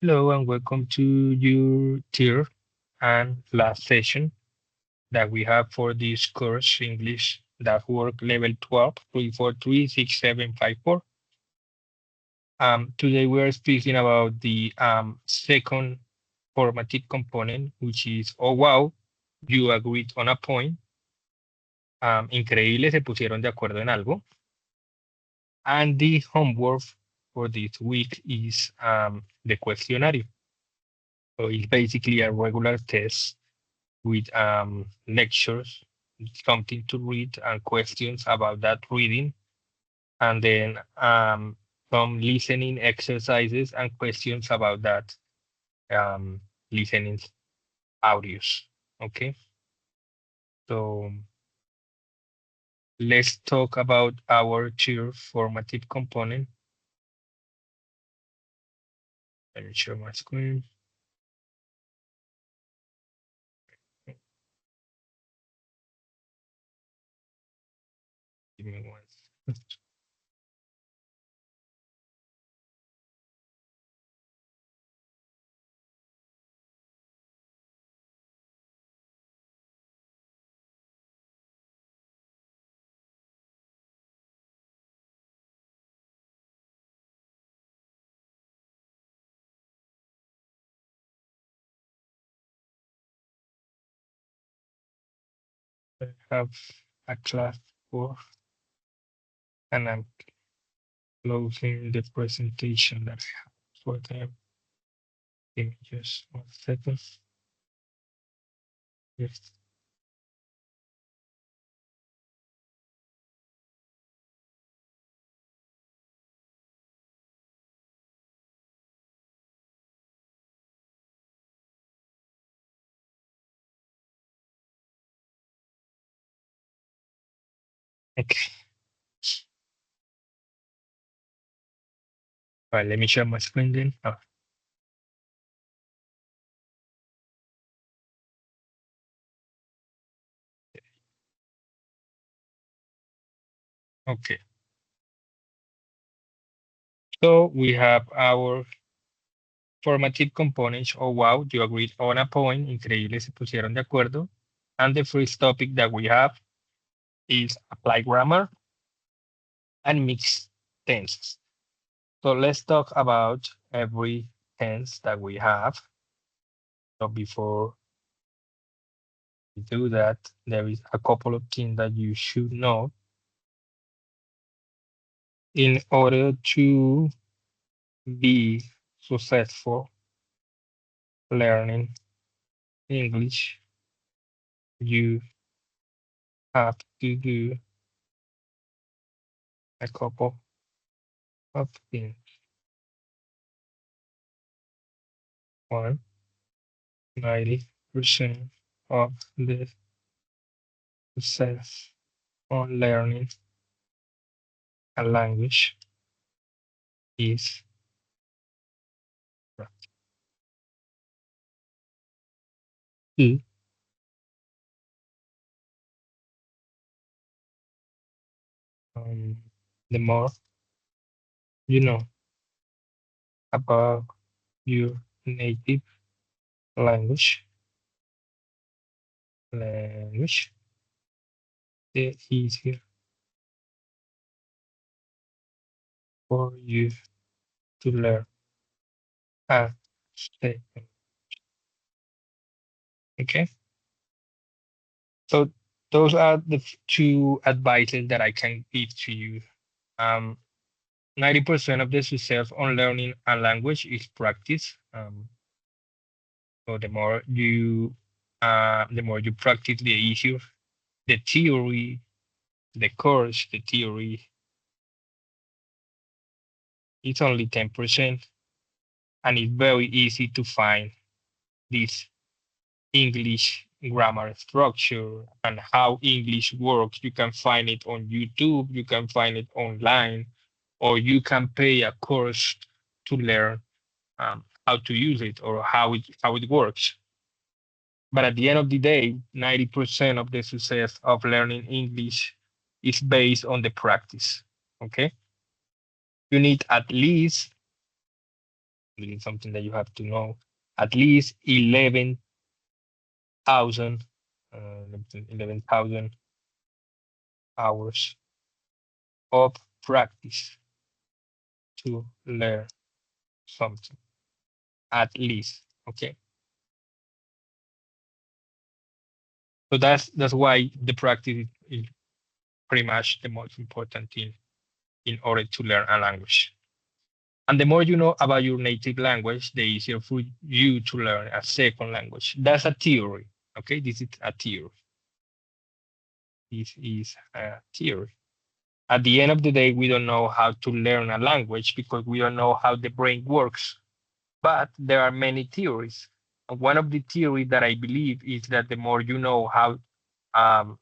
Hello and welcome to your third and last session that we have for this course English that work level 12 3436754. Today we are speaking about the second formative component, which is oh wow, you agreed on a point. Increíble, se pusieron de acuerdo en algo. And the homework for this week is the questionnaire. So it's basically a regular test with lectures, something to read and questions about that reading, and then some listening exercises and questions about that listening audios. Okay, so let's talk about our two formative component. Let me share my screen. Give me one. I have a class for, and I'm closing the presentation that I have for them. Give me just 1 second. Yes. Okay. All right, let me share my screen then. Oh, okay. So we have our formative components. Oh, wow, you agreed on a point. Increíble, se pusieron de acuerdo. And the first topic that we have is applied grammar and mixed tenses. So let's talk about every tense that we have. So before we do that, there is a couple of things that you should know in order to be successful learning English. You have to do a couple of things. One, 90% of the success on learning a language is practice. Two, the more you know about your native language, the easier for you to learn and stay. Okay, so those are the two advices that I can give to you. Um, 90% of the success on learning a language is practice. So the more you practice, the easier. The theory, the course, the theory, it's only 10%, and it's very easy to find this English grammar structure and how English works. You can find it on YouTube, you can find it online, or you can pay a course to learn how to use it or how it works. But at the end of the day, 90% of the success of learning English is based on the practice. Okay. You need at least This is something that you have to know. At least 11,000 11,000 hours of practice to learn something, at least. Okay. So that's why the practice is pretty much the most important thing in order to learn a language. And the more you know about your native language, the easier for you to learn a second language. That's a theory. Okay, this is a theory. This is a theory. At the end of the day, we don't know how to learn a language because we don't know how the brain works. But there are many theories. And one of the theories that I believe is that the more you know how, um,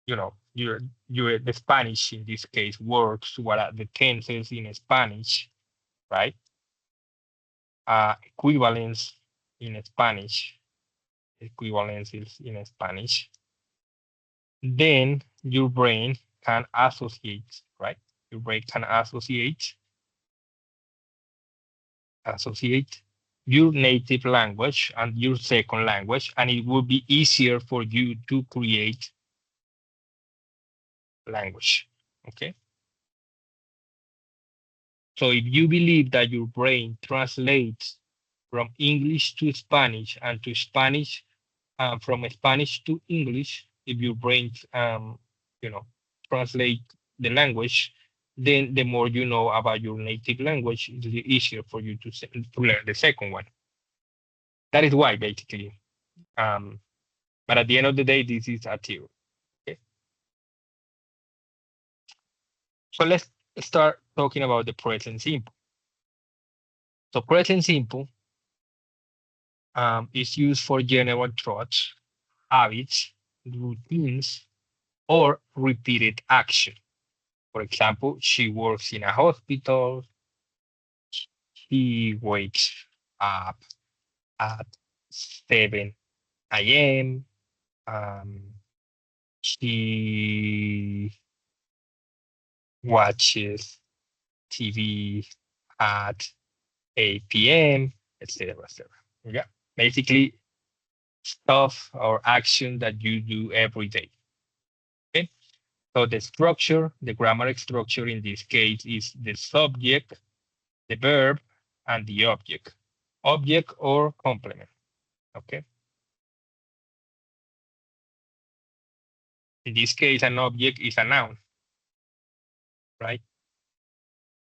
your the Spanish in this case works, what are the tenses in Spanish, right? Equivalence in Spanish, equivalence is in Spanish, then your brain can associate, right? Your brain can associate your native language and your second language, and it will be easier for you to create language. Okay. So if you believe that your brain translates from English to Spanish and to Spanish, from Spanish to English, if your brain, you know, translate the language, then the more you know about your native language, it's easier for you to learn the second one. That is why, basically. Um, but at the end of the day, this is a theory. Okay? So let's start talking about the present simple. So present simple is used for general thoughts, habits, routines, or repeated action. For example, she works in a hospital. She wakes up at 7 a.m. She watches TV at 8 p.m., etc., etc. Yeah, basically stuff or action that you do every day. Okay, so the structure, the grammar structure in this case is the subject, the verb, and the object. Object or complement. Okay. In this case, an object is a noun, right?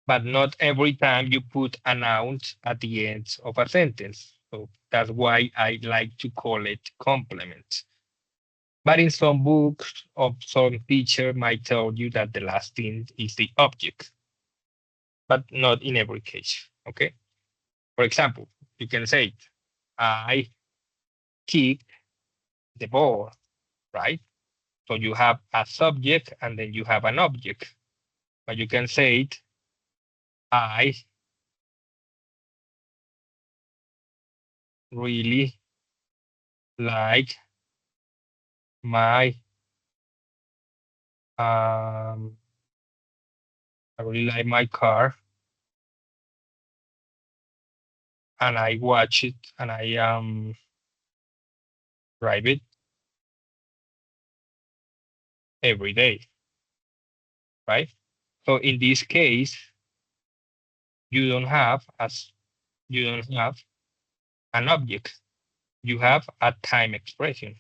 But not every time you put a noun at the end of a sentence. So that's why I like to call it complement. But in some books, or some teacher might tell you that the last thing is the object, but not in every case. Okay. For example, you can say, I kick the ball, right? So you have a subject and then you have an object. But you can say it, I really like my um I really like my car and I watch it and I drive it every day, right? So in this case, you don't have as you don't have an object. You have a time expression,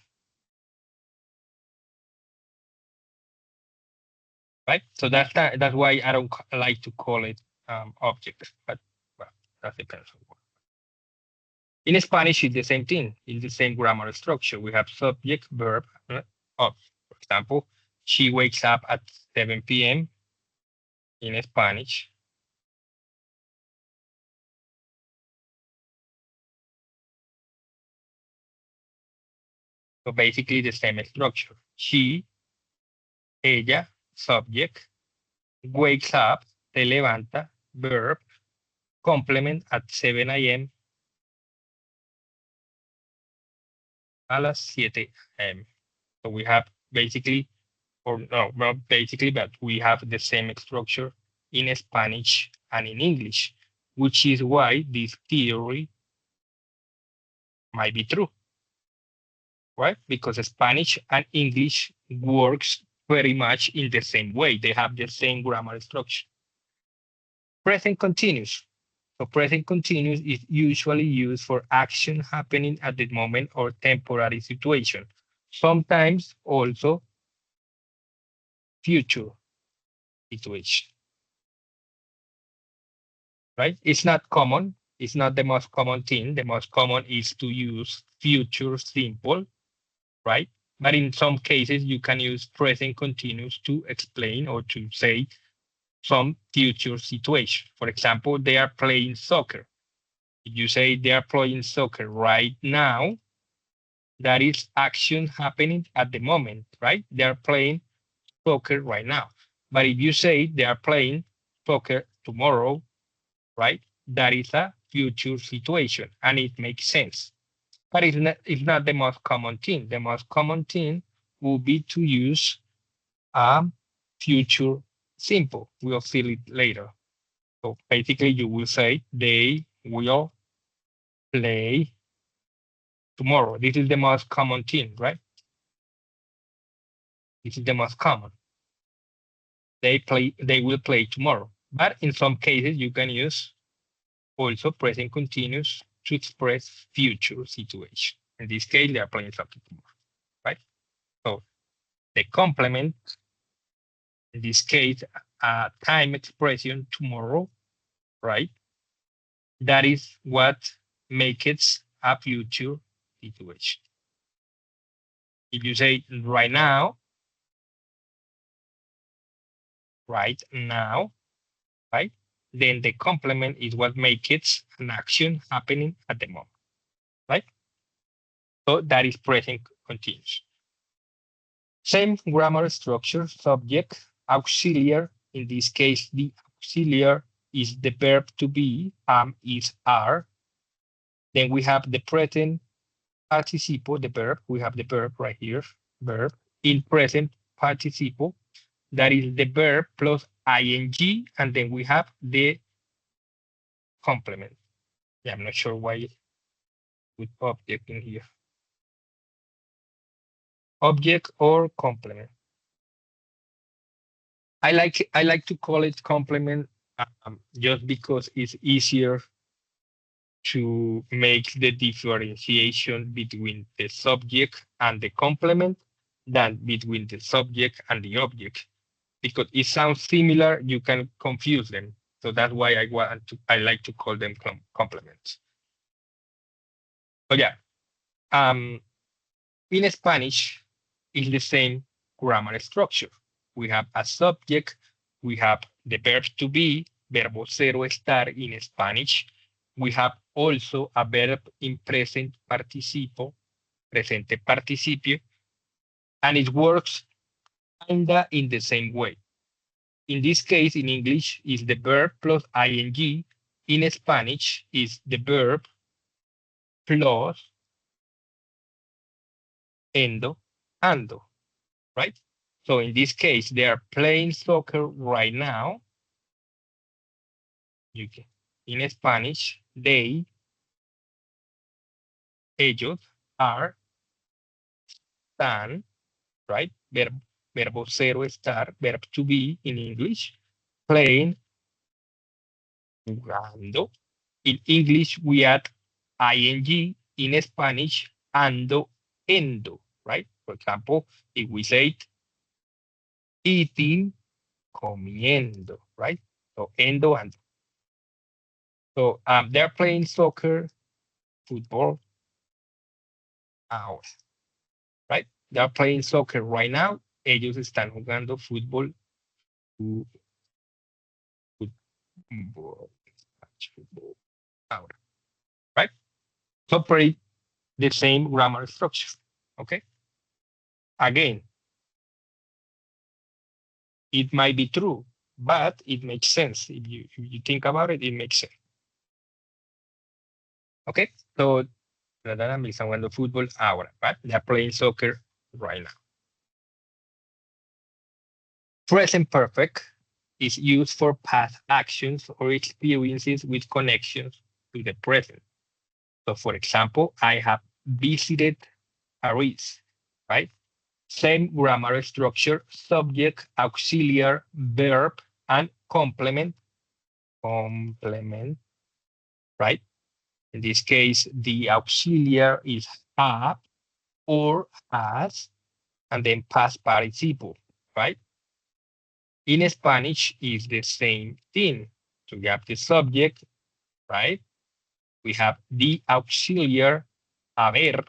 right? So that's why I don't like to call it object, but well, that depends on what. In Spanish, it's the same thing. It's the same grammar structure. We have subject, verb, object. For example, she wakes up at 7 p.m. in Spanish. So basically the same structure. She, ella, subject, wakes up, se levanta, verb, complement at 7 a.m. a las 7 a.m. So we have basically, or no, not basically, but we have the same structure in Spanish and in English. which is why this theory might be true, right? Because Spanish and English works very much in the same way. They have the same grammar structure. Present continuous. So present continuous is usually used for action happening at the moment or temporary situation. Sometimes also future situation, right? It's not common. It's not the most common thing. The most common is to use future simple, right? But in some cases, you can use present continuous to explain or to say some future situation. For example, they are playing soccer. If you say they are playing soccer right now, that is action happening at the moment, right? They are playing soccer right now. But if you say they are playing soccer tomorrow, right? That is a future situation and it makes sense. But it's not the most common thing. The most common thing would be to use a future simple. We'll see it later. So basically you will say they will play tomorrow. This is the most common thing, right? This is the most common. They will play tomorrow. But in some cases you can use also present continuous to express future situation. In this case, they are playing something tomorrow, right? So the complement, in this case, a time expression tomorrow, right? That is what makes it a future situation. If you say right now, right? Then the complement is what makes it an action happening at the moment, right? So that is present continuous. Same grammar structure, subject, auxiliary. In this case, the auxiliary is the verb to be, is are. Then we have the present participle, the verb. We have the verb right here, verb in present participle. That is the verb plus ing, and then we have the complement. Yeah, I'm not sure why with object in here. Object or complement. I like to call it complement just because it's easier to make the differentiation between the subject and the complement than between the subject and the object. Because it sounds similar, you can confuse them. So that's why I like to call them complements. But yeah, in Spanish, it's the same grammar structure. We have a subject, we have the verb to be, verbo ser o estar in Spanish. We have also a verb in present participle, presente participio, and it works kinda in the same way. In this case, in English, is the verb plus ing. In Spanish, is the verb plus endo, ando, right? So in this case, they are playing soccer right now. You can, in Spanish, ellos are, están, right? Verbo ser o estar, verb to be in English, playing, jugando. In English, we add ing. In Spanish, ando, endo, right? For example, if we say eating, comiendo, right? So endo, ando. So they're playing soccer, football, ahora, right? They're playing soccer right now. Ellos están jugando fútbol, fútbol, fútbol ahora, right? So pretty the same grammar structure, okay? Again, it might be true, but it makes sense. If you think about it, it makes sense. Okay, so me están jugando fútbol ahora, right? They're playing soccer right now. Present perfect. is used for past actions or experiences with connections to the present. So for example, I have visited Paris, right? Same grammar structure, subject, auxiliary, verb, and complement. Complement, right? In this case, the auxiliary is have or has, and then past participle, right? In Spanish, is the same thing. So we have the subject, right? We have the auxiliary, haber,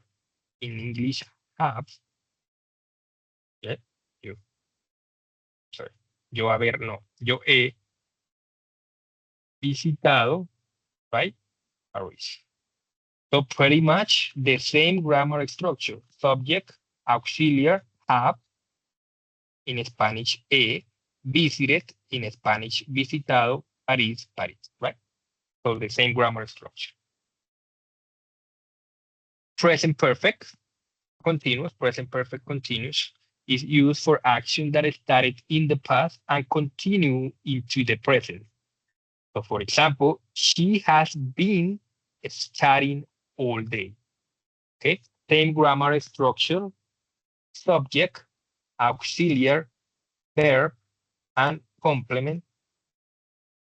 in English, have. Yeah, yo, sorry. Yo haber, no. Yo he visitado, right? Paris. So pretty much the same grammar structure. Subject, auxiliary, have, in Spanish, he, visited, in Spanish, visitado, París, París, right? So the same grammar structure. Present perfect, continuous, present perfect continuous, is used for action that started in the past and continue into the present. So for example, she has been studying all day. Okay, same grammar structure, subject, auxiliary, verb, and complement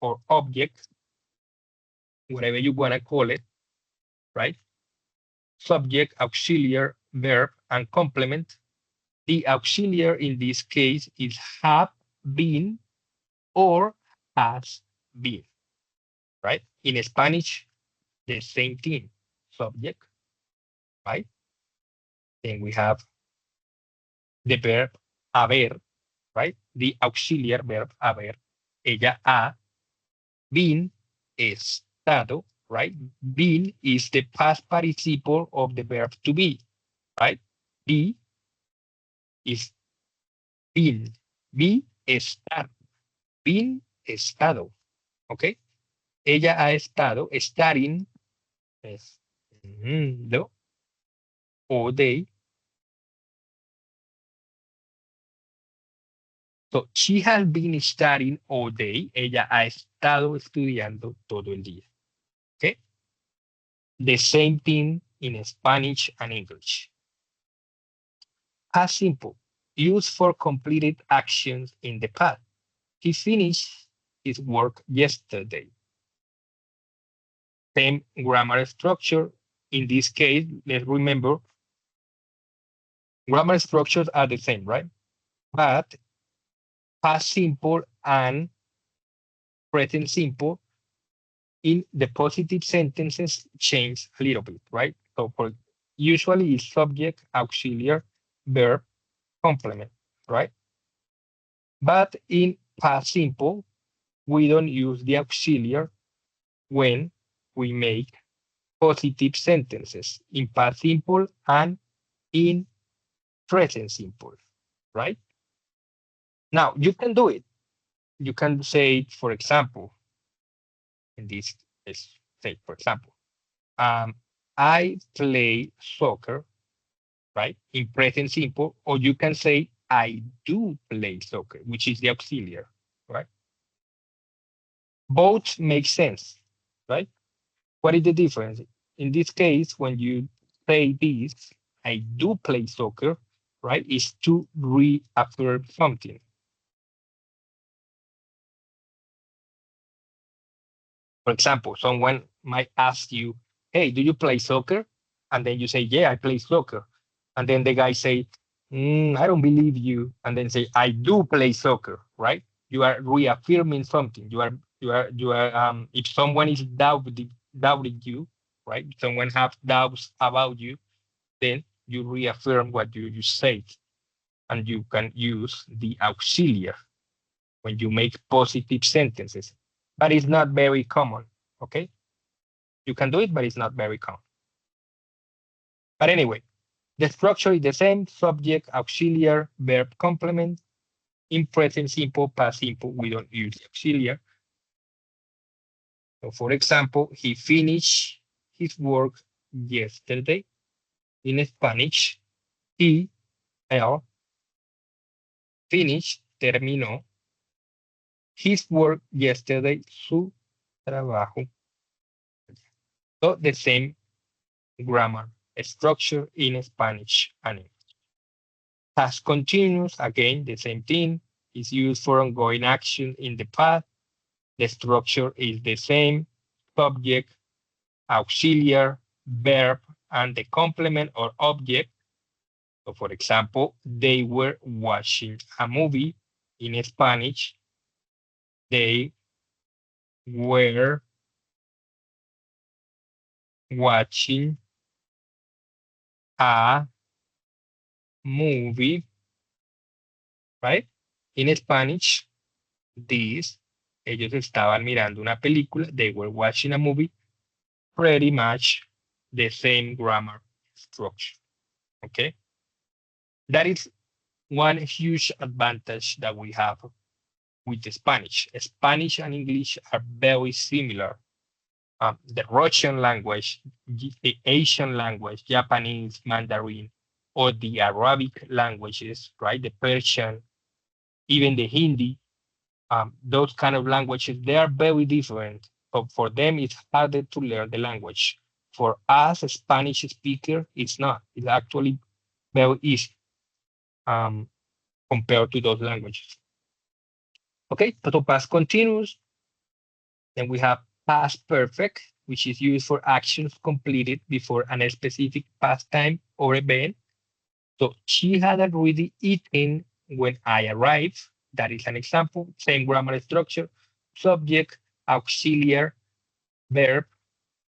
or object, whatever you want to call it, right? Subject, auxiliary, verb, and complement. The auxiliary in this case is have been or has been, right? In Spanish, the same thing, subject, right? Then we have the verb haber, right? The auxiliary verb haber. Ella ha been, estado, right? Been is the past participle of the verb to be, right? Be is been, be, estar, been, estado, ¿ok? Ella ha estado, studying, estudiando, all day. So she has been studying all day. Ella ha estado estudiando todo el día. Okay. The same thing in Spanish and English. Past simple, used for completed actions in the past. He finished his work yesterday. Same grammar structure. In this case, let's remember, grammar structures are the same, right? But past simple and present simple in the positive sentences change a little bit, right? So for usually it's subject, auxiliary, verb, complement, right? But in past simple, we don't use the auxiliary when we make positive sentences in past simple and in present simple, right? Now you can do it. You can say, for example, in this case, say, for example, I play soccer, right? In present simple, or you can say, I do play soccer, which is the auxiliary, right? Both make sense, right? What is the difference? In this case, when you say this, I do play soccer, right? Is to reaffirm something. For example, someone might ask you, hey, do you play soccer? And then you say, yeah, I play soccer. And then the guy say, I don't believe you. And then say, I do play soccer, right? You are reaffirming something. If someone is doubting you, right? If someone have doubts about you, then you reaffirm what you said. And you can use the auxiliary when you make positive sentences. But it's not very common, okay? You can do it, but it's not very common. But anyway, the structure is the same, subject, auxiliary, verb, complement. In present simple, past simple, we don't use the auxiliary. So for example, he finished his work yesterday. In Spanish, he, él, finished, terminó, his work yesterday, su trabajo. So the same grammar structure in Spanish and English. Past continuous, again, the same thing, is used for ongoing action in the past. The structure is the same: subject, auxiliary, verb, and the complement or object. So, for example, they were watching a movie. In Spanish, they were watching a movie, right? In Spanish, this, ellos estaban mirando una película, they were watching a movie, pretty much the same grammar structure, okay? That is one huge advantage that we have with the Spanish. Spanish and English are very similar. The Russian language, the Asian language, Japanese, Mandarin, or the Arabic languages, right? The Persian, even the Hindi, those kind of languages, they are very different. But for them, it's harder to learn the language. For us, a Spanish speaker, it's not. It's actually very easy um, compared to those languages. Okay, so past continuous. Then we have past perfect, which is used for actions completed before a specific past time or event. So she had already eaten when I arrived. That is an example. Same grammar structure: subject, auxiliary, verb,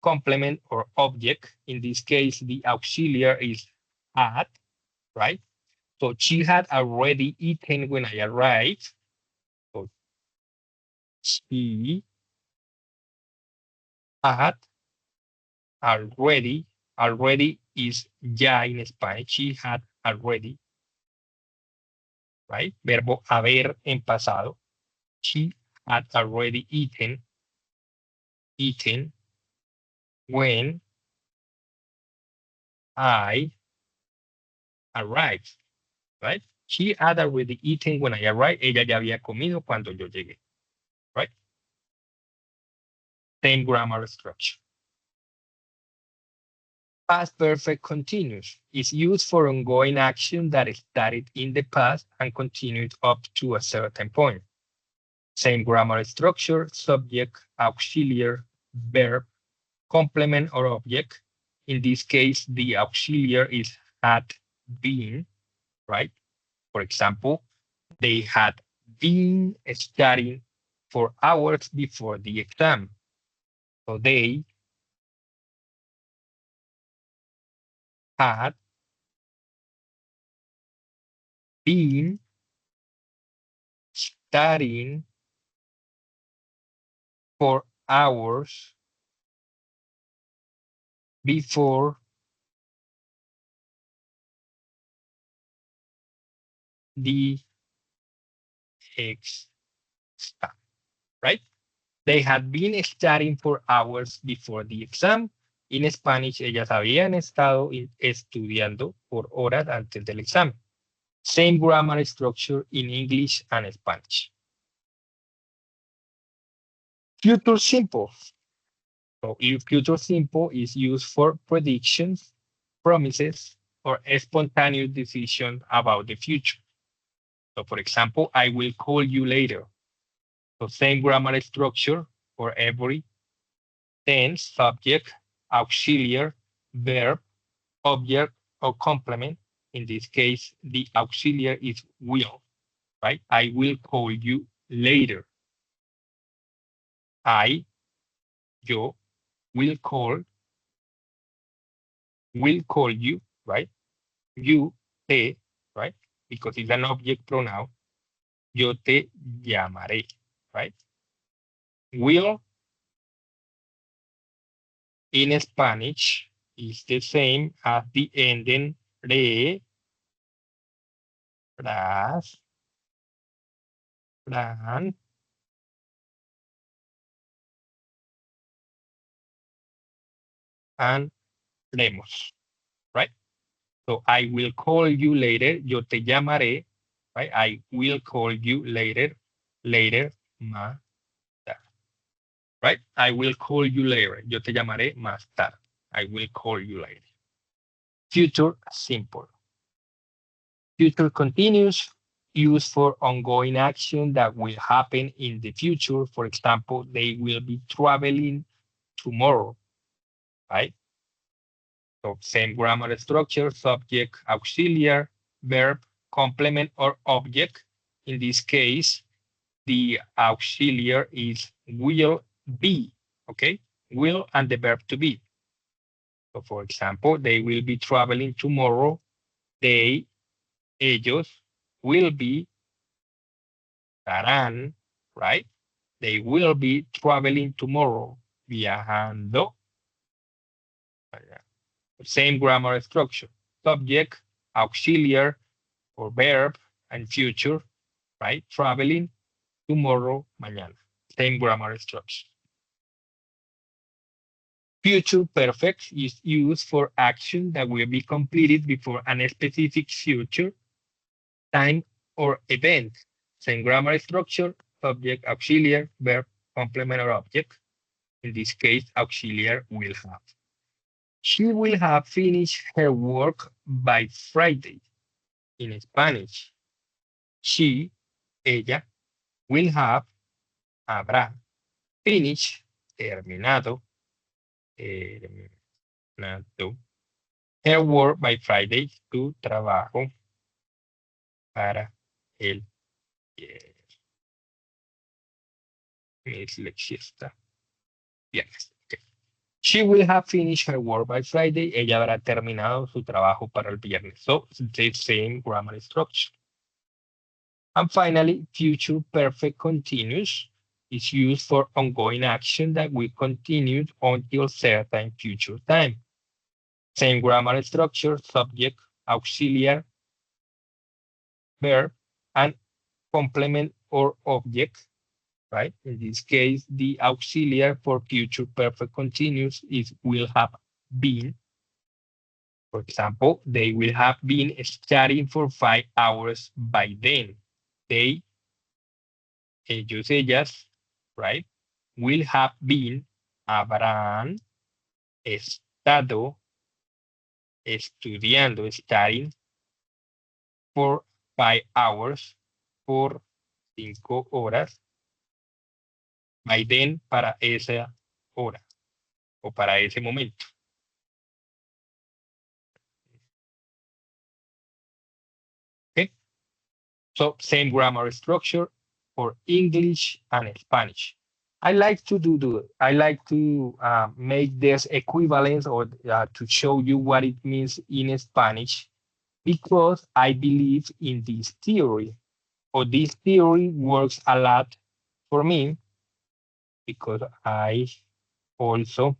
complement, or object. In this case, the auxiliary is had, right? So she had already eaten when I arrived. So she had already. Already is ya in Spanish. She had already, right? Verbo haber en pasado. She had already eaten when I arrived, right? She had already eaten when I arrived. Ella ya había comido cuando yo llegué, right? Same grammar structure. Past perfect continuous is used for ongoing action that started in the past and continued up to a certain point. Same grammar structure: subject, auxiliary, verb, complement, or object. In this case, the auxiliary is had been, right? For example, they had been studying for hours before the exam. So they had been studying for hours before the exam, right? They had been studying for hours before the exam. En Spanish, ellas habían estado estudiando por horas antes del examen. Same grammar structure in English and Spanish. Future simple. So future simple is used for predictions, promises, or a spontaneous decision about the future. So for example, I will call you later. So same grammar structure for every tense: subject, auxiliary, verb, object, or complement. In this case, the auxiliary is will, right? I will call you later. Yo, will call you, right? You, te, right? Because it's an object pronoun. Yo te llamaré, right? Will in Spanish is the same as the ending re, ras, ran, and remos, right? So I will call you later. Yo te llamaré, right? I will call you later, later, más tarde. Right? I will call you later. Yo te llamaré más tarde. I will call you later. Future simple. Future continuous, used for ongoing action that will happen in the future. For example, they will be traveling tomorrow, right? So same grammar structure, subject, auxiliary, verb, complement, or object. In this case, the auxiliary is will be, okay? Will and the verb to be. So for example, they will be traveling tomorrow. They, ellos, will be, estarán, right? They will be traveling tomorrow. Viajando. Same grammar structure. Subject, auxiliary, or verb, and future, right? Traveling tomorrow, mañana. Same grammar structure. Future perfect is used for action that will be completed before a specific future, time, or event. Same grammar structure, subject, auxiliary, verb, complement, or object. In this case, auxiliary will have. She will have finished her work by Friday. In Spanish, she, ella, will have, habrá, finished, terminado, terminado, her work by Friday, tu trabajo para el viernes. Okay. She will have finished her work by Friday. Ella habrá terminado su trabajo para el viernes. So, the same grammar structure. And finally, future perfect continuous is used for ongoing action that will continue until certain future time. Same grammar structure, subject, auxiliary, verb, and complement or object, right? In this case, the auxiliary for future perfect continuous is will have been. For example, they will have been studying for 5 hours by then. They, ellos, ellas, right? Will have been, habrán estado estudiando, studying for 5 hours, por 5 horas, by then, para esa hora o para ese momento. Okay, so same grammar structure for English and Spanish. I like to I like to make this equivalence or to show you what it means in Spanish because I believe in this theory, or this theory works a lot for me because I also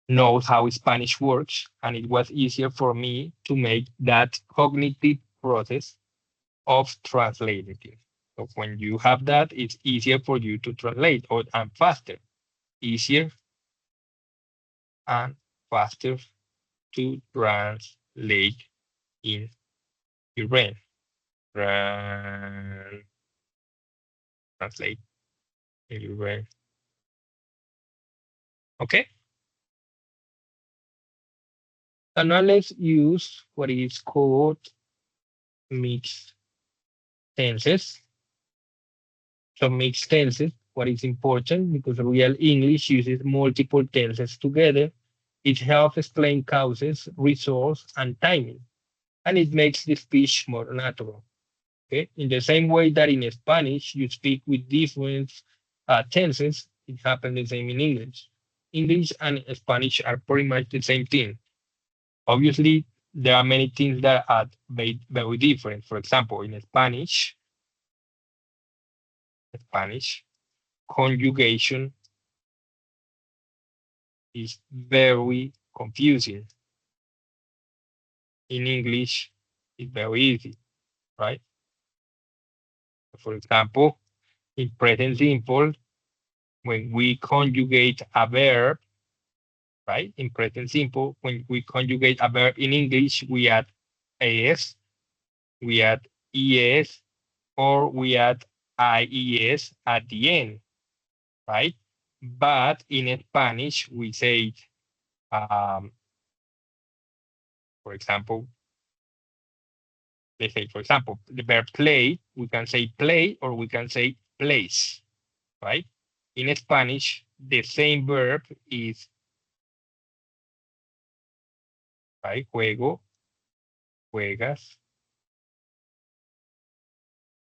know how Spanish works, and it was easier for me to make that cognitive process of translating. So when you have that, it's easier for you to translate and faster, easier and faster to translate in your brain. Translate in your brain. Okay. And now let's use what is called mixed tenses. So mixed tenses, what is important because real English uses multiple tenses together. It helps explain causes, results, and timing, and it makes the speech more natural. Okay, in the same way that in Spanish you speak with different tenses, it happens the same in English. English and Spanish are pretty much the same thing. Obviously, there are many things that are very different. For example, in Spanish, conjugation is very confusing. In English, it's very easy, right? For example, in present simple, when we conjugate a verb, right? In present simple, when we conjugate a verb in English, we add es, we add es, or we add IES at the end, right? But in Spanish, we say, um, for example, let's say, for example, the verb play, we can say play or we can say plays, right? In Spanish, the same verb is, right? Juego, juegas,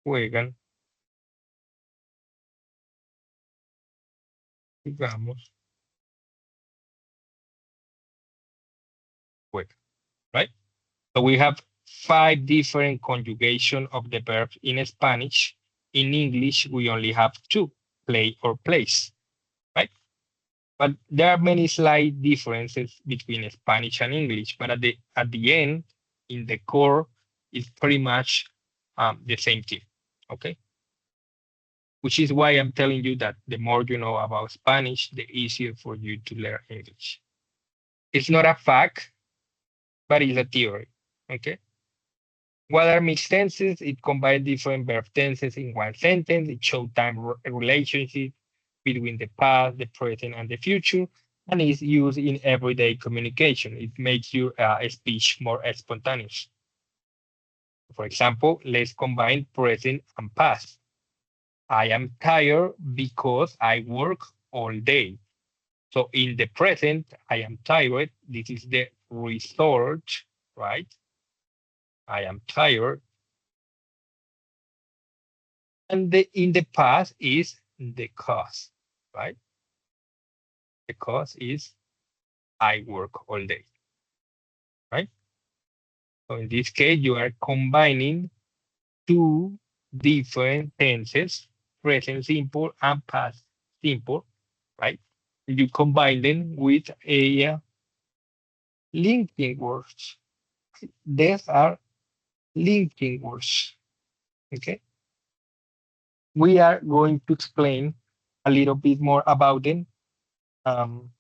juegan, jugamos, juegan, right? So we have 5 different conjugation of the verb in Spanish. In English, we only have 2, play or plays, right? But there are many slight differences between Spanish and English, but at the end, in the core, it's pretty much the same thing, okay? Which is why I'm telling you that the more you know about Spanish, the easier for you to learn English. It's not a fact, but it's a theory, okay? What are mixed tenses? It combines different verb tenses in one sentence. It shows time relationship between the past, the present, and the future, and is used in everyday communication. It makes your speech more spontaneous. For example, let's combine present and past. I am tired because I work all day. So in the present, I am tired. This is the result, right? I am tired. And in the past is the cause, right? The cause is I work all day, right? So in this case, you are combining 2 different tenses, present simple and past simple, right? You combine them with a linking words. These are linking words, okay? We are going to explain a little bit more about them um,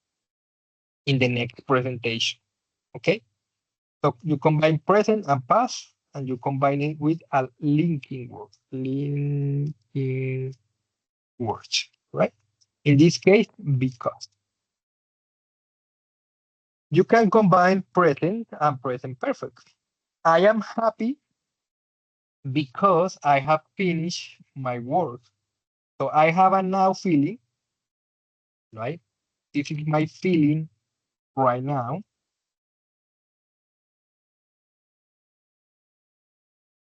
in the next presentation, okay? So you combine present and past, and you combine it with a linking word. Linking words, right? In this case, because. You can combine present and present perfect. I am happy because I have finished my work. So I have a now feeling, right? This is my feeling right now.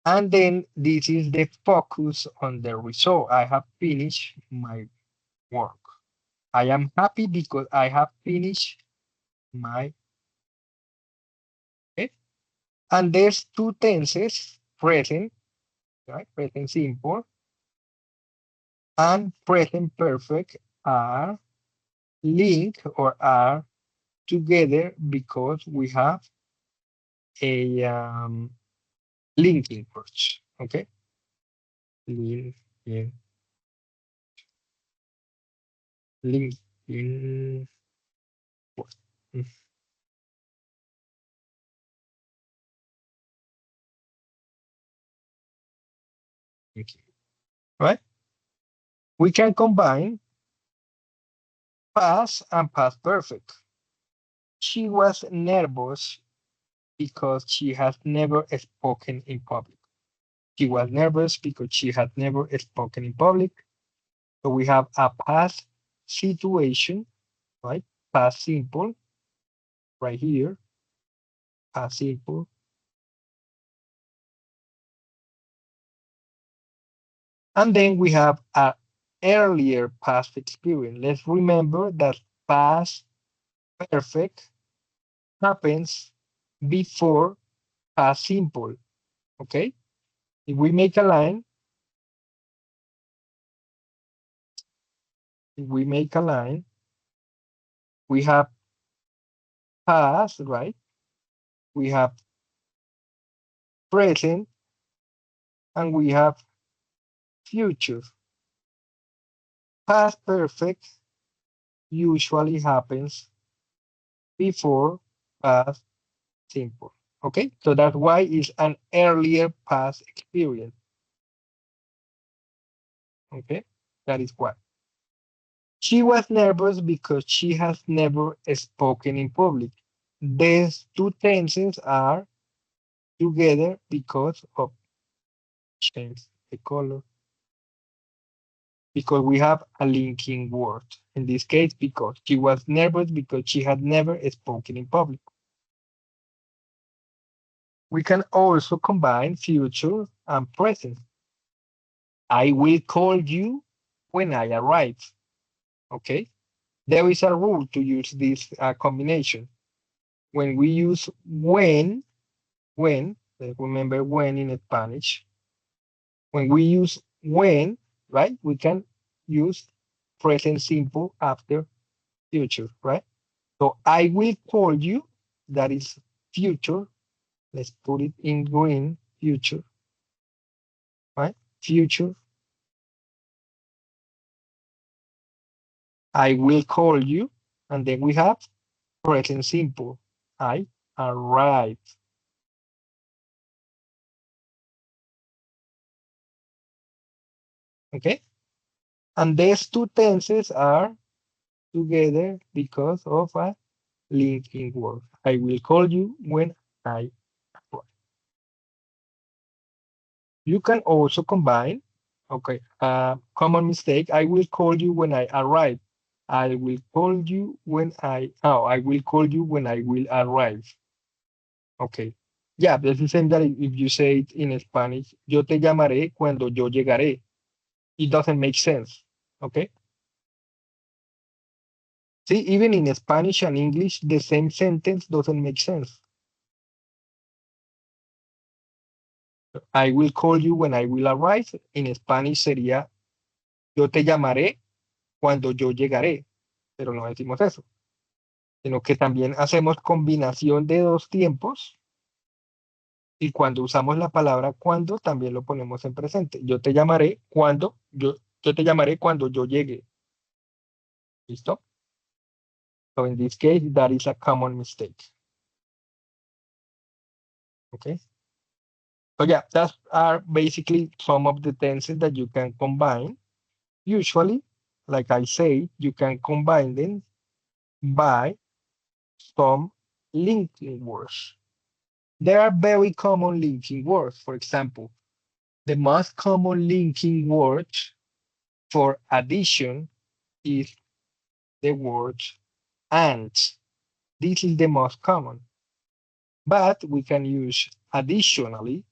And then this is the focus on the result. I have finished my work. I am happy because I have finished my, okay? And there's 2 tenses, present, right? Present simple and present perfect are linked or are together because we have a linking words, okay? Linking, linking words. Mm, okay. Right? We can combine past and past perfect. She was nervous because she has never spoken in public. She was nervous because she had never spoken in public. So we have a past situation, right? Past simple, right here, past simple. And then we have a earlier past experience. Let's remember that past perfect happens before past simple, okay? If we make a line, if we make a line, we have past, right? We have present, and we have future. Past perfect usually happens before past simple. Okay, so that's why it's an earlier past experience. Okay, that is why. She was nervous because she has never spoken in public. These two tenses are together because of change the color, because we have a linking word. In this case, because she was nervous because she had never spoken in public. We can also combine future and present. I will call you when I arrive. Okay. There is a rule to use this combination. When we use when, remember when in Spanish, when we use when, right, we can use present simple after future, right? So I will call you, that is future. Let's put it in green, future, right? Future. I will call you. And then we have present simple. I arrive. Okay. And these two tenses are together because of a linking word. I will call you when I arrive. You can also combine, okay, common mistake. I will call you when I arrive. I will call you when I will call you when I will arrive. Okay. Yeah, that's the same that if you say it in Spanish, yo te llamaré cuando yo llegaré. It doesn't make sense. Okay. See, even in Spanish and English, the same sentence doesn't make sense. I will call you when I will arrive. En Spanish sería yo te llamaré cuando yo llegaré, pero no decimos eso, sino que también hacemos combinación de dos tiempos y cuando usamos la palabra cuando también lo ponemos en presente. Yo te llamaré yo te llamaré cuando yo llegue. ¿Listo? So in this case, that is a common mistake. Okay. So yeah, that are basically some of the tenses that you can combine. Usually, like I say, you can combine them by some linking words. There are very common linking words. For example, the most common linking word for addition is the word and. This is the most common. But we can use additionally,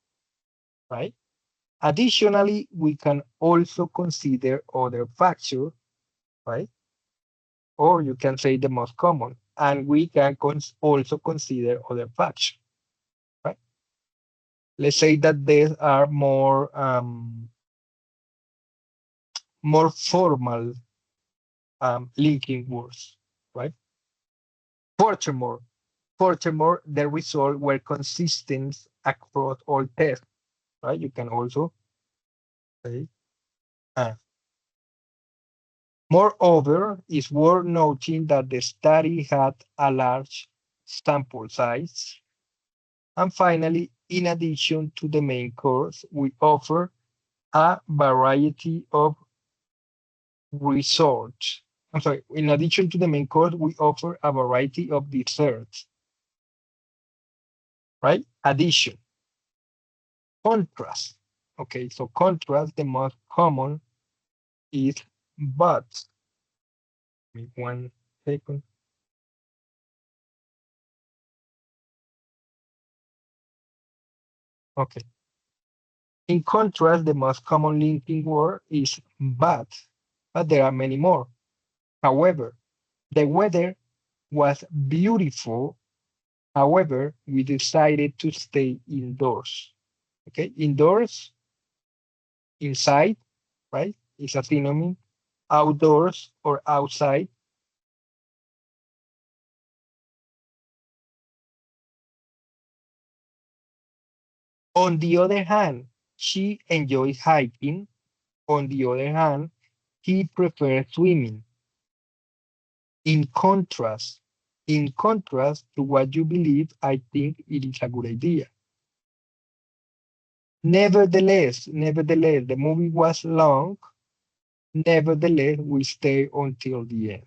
right? Additionally, we can also consider other factors, right? Or you can say the most common, and we can also consider other factors, right? Let's say that there are more formal linking words, right? Furthermore, furthermore, the results were consistent across all tests, right? You can also say. Uh, Moreover, it's worth noting that the study had a large sample size. And finally, in addition to the main course, we offer a variety of research. I'm sorry, in addition to the main course, we offer a variety of desserts, right? Addition, contrast. Okay, so contrast, the most common is but. Give me 1 second. Okay. In contrast, the most common linking word is but there are many more. However, the weather was beautiful. However, we decided to stay indoors. Okay, indoors, inside, right? Is a synonym. Outdoors or outside. On the other hand, she enjoys hiking. On the other hand, he prefers swimming. In contrast, in contrast to what you believe, I think it is a good idea. Nevertheless, the movie was long. nevertheless will stay until the end.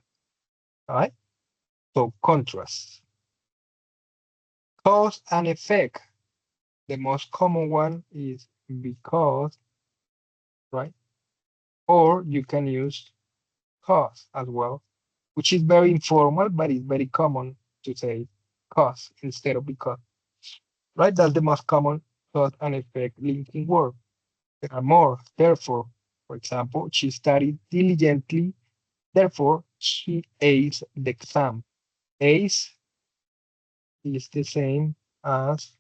All right? So contrast. Cause and effect. The most common one is because, right? Or you can use cause as well, which is very informal, but it's very common to say cause instead of because, right? That's the most common cause and effect linking word. There are more. Therefore, for example, she studied diligently. Therefore, she aced the exam. Ace is the same as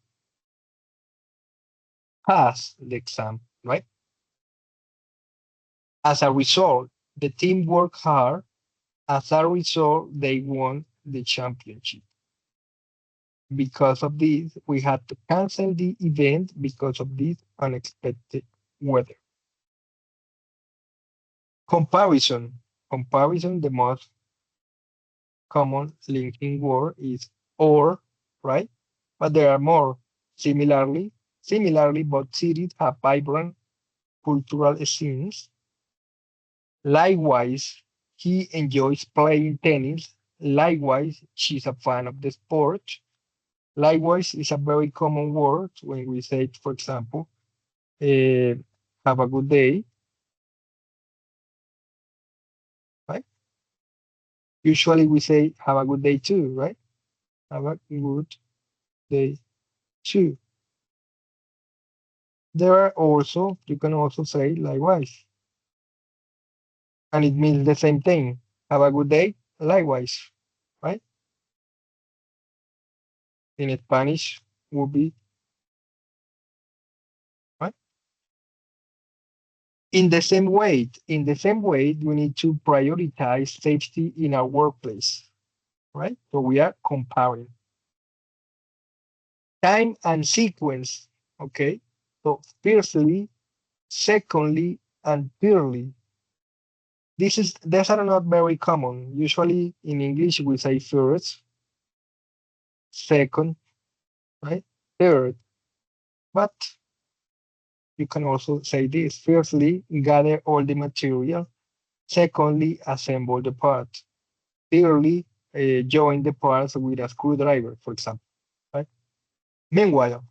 pass the exam, right? As a result, the team worked hard. As a result, they won the championship. Because of this, we had to cancel the event because of this unexpected weather. Comparison. Comparison, the most common linking word is or, right? But there are more. Similarly, both cities have vibrant cultural scenes. Likewise, he enjoys playing tennis. Likewise, she's a fan of the sport. Likewise is a very common word when we say, for example, uh, have a good day, right? Usually we say have a good day too, right? Have a good day too. There are also, you can also say likewise, and it means the same thing. Have a good day, likewise, right? In Spanish would be, right? In the same way, we need to prioritize safety in our workplace, right? So we are comparing time and sequence, okay? So firstly, secondly, and thirdly. These are not very common. Usually in English we say first, second, right? Third. But you can also say this. Firstly, gather all the material. Secondly, assemble the parts. Thirdly, join the parts with a screwdriver, for example. Right? Meanwhile,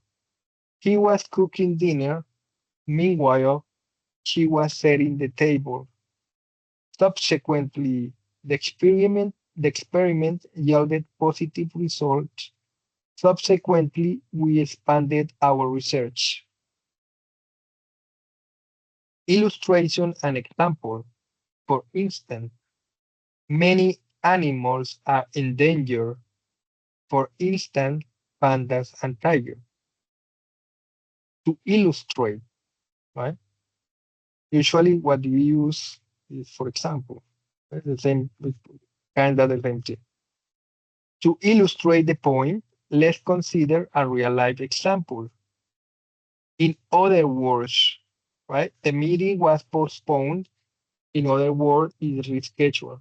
he was cooking dinner. Meanwhile, she was setting the table. Subsequently, the experiment yielded positive results. Subsequently, we expanded our research. Illustration and example. For instance, many animals are endangered. For instance, pandas and tigers. To illustrate, right? Usually, what we use is, for example, the same, kind of the same thing. To illustrate the point, let's consider a real-life example. In other words, right, the meeting was postponed. In other words, is rescheduled.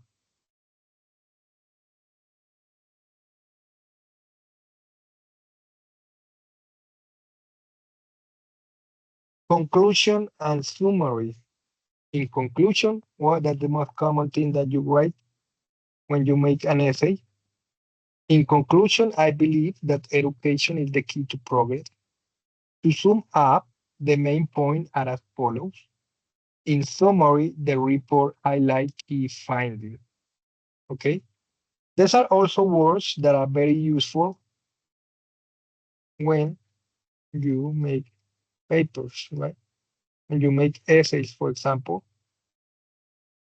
Conclusion and summary. In conclusion, what is the most common thing that you write when you make an essay? In conclusion, I believe that education is the key to progress. To sum up, the main points are as follows. In summary, the report highlights key findings. Okay. These are also words that are very useful when you make papers, right? When you make essays, for example,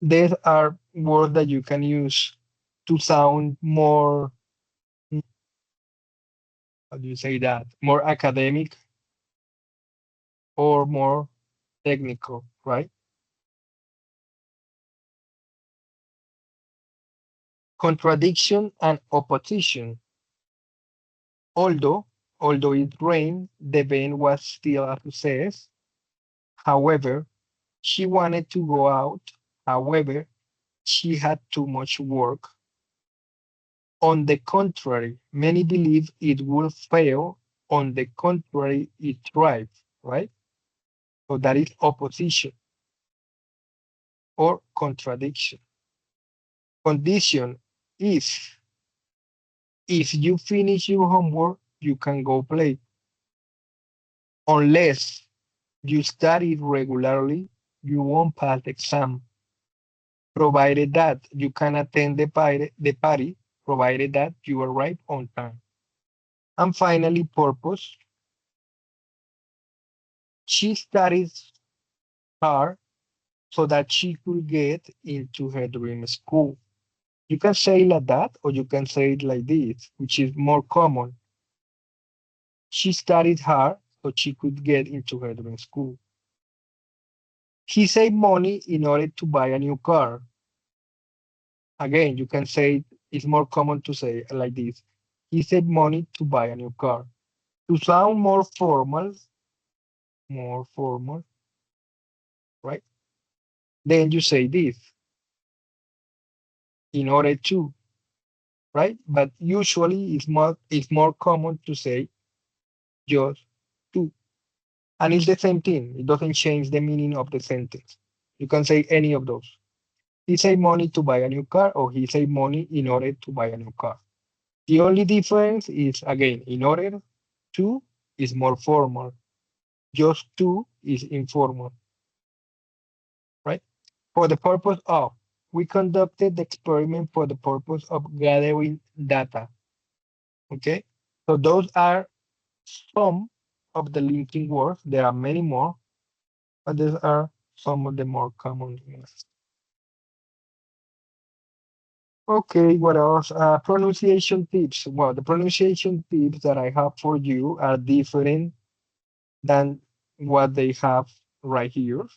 these are words that you can use to sound more, how do you say that, more academic or more technical, right? Contradiction and opposition. Although, although it rained, the event was still a success. However, she wanted to go out. However, she had too much work. On the contrary, many believe it will fail. On the contrary, it thrived, right? So that is opposition. or contradiction. Condition is if you finish your homework, you can go play. Unless you study regularly, you won't pass the exam, provided that you can attend the party, provided that you arrive on time. And finally, purpose. She studies hard so that she could get into her dream school. You can say it like that, or you can say it like this, which is more common. She studied hard so she could get into her dream school. He saved money in order to buy a new car. Again, you can say it's more common to say like this. He saved money to buy a new car. To sound more formal, right? Then you say this in order to, right? But usually it's more common to say just to. And it's the same thing. It doesn't change the meaning of the sentence. You can say any of those. He saved money to buy a new car, or he saved money in order to buy a new car. The only difference is, again, in order to is more formal. Just to is informal, right? For the purpose of, we conducted the experiment for the purpose of gathering data. Okay, so those are some of the linking words. There are many more, but these are some of the more common ones. Okay, what else? Pronunciation tips. Well, the pronunciation tips that I have for you are different than what they have right here.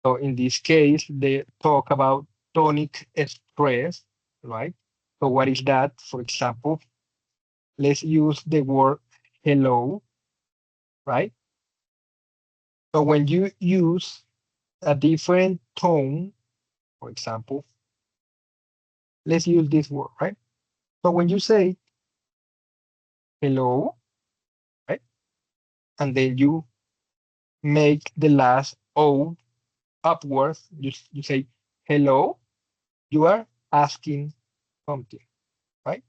So in this case, they talk about tonic stress, right? So what is that? For example, let's use the word hello, right? So when you use a different tone, for example, let's use this word, right? So when you say hello, right? And then you make the last O upwards, you say hello, you are asking something, right?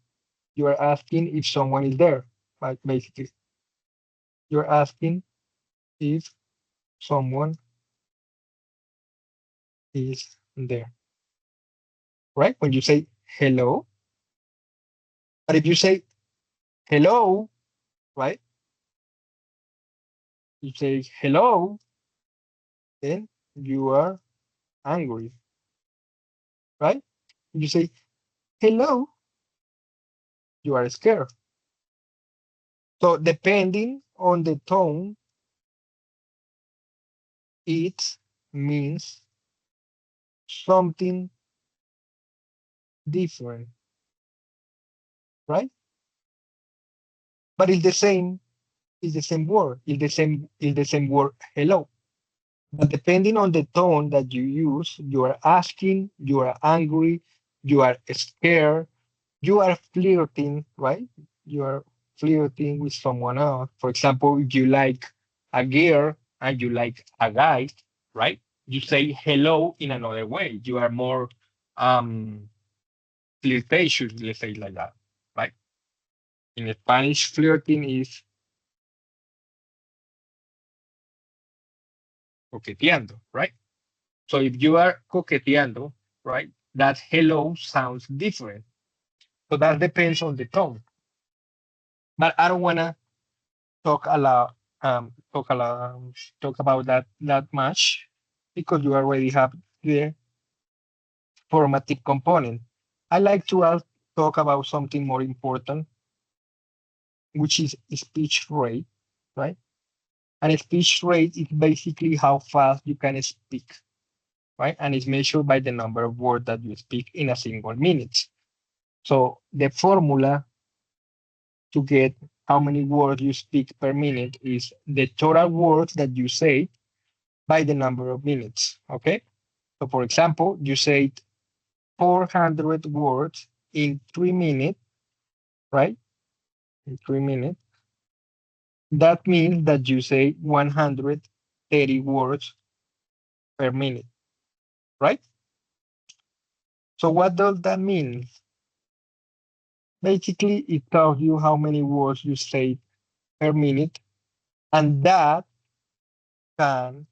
You are asking if someone is there, right? Basically, you're asking if someone is there, right? When you say hello, but if you say hello, right? You say hello, then you are angry, right? You say hello, you are scared. So depending on the tone, it means something different, right? But it's the same word, it's the same word hello. But depending on the tone that you use, you are asking, you are angry, you are scared, you are flirting, right? You are flirting with someone else. For example, if you like a girl and you like a guy, right? You say hello in another way. You are more um flirtatious, let's say like that, right? In Spanish, flirting is coqueteando, right? So if you are coqueteando, right, that hello sounds different. So that depends on the tone. But I don't wanna talk a lot, talk about that much because you already have the formative component. I like to talk about something more important, which is speech rate, right? And speech rate is basically how fast you can speak, right? And it's measured by the number of words that you speak in a single minute. So the formula to get how many words you speak per minute is the total words that you say by the number of minutes. Okay. So for example, you say 400 words in 3 minutes, right? In 3 minutes. That means that you say 130 words per minute, right? So what does that mean? Basically, it tells you how many words you say per minute, and that can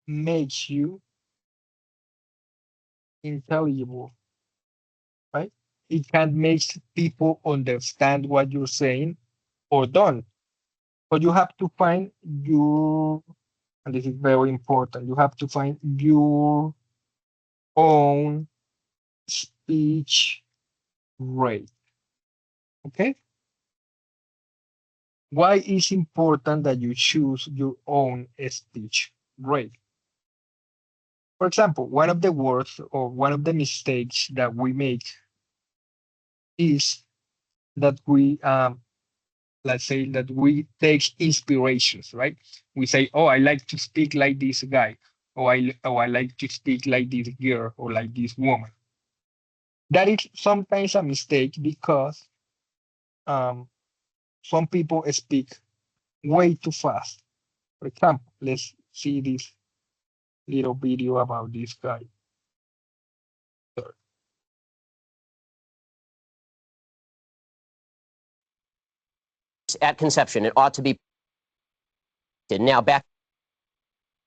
make you intelligible, right? It can make people understand what you're saying or don't. But you have to find your, and this is very important, you have to find your own speech rate. Okay? Why is important that you choose your own speech rate? For example, one of the words or one of the mistakes that we make is that we let's say that we take inspirations, right? We say, oh, I like to speak like this guy, or I like to speak like this girl or like this woman. That is sometimes a mistake because um, some people speak way too fast. For example, let's see this little video about this guy. Sorry. At conception, it ought to be now back.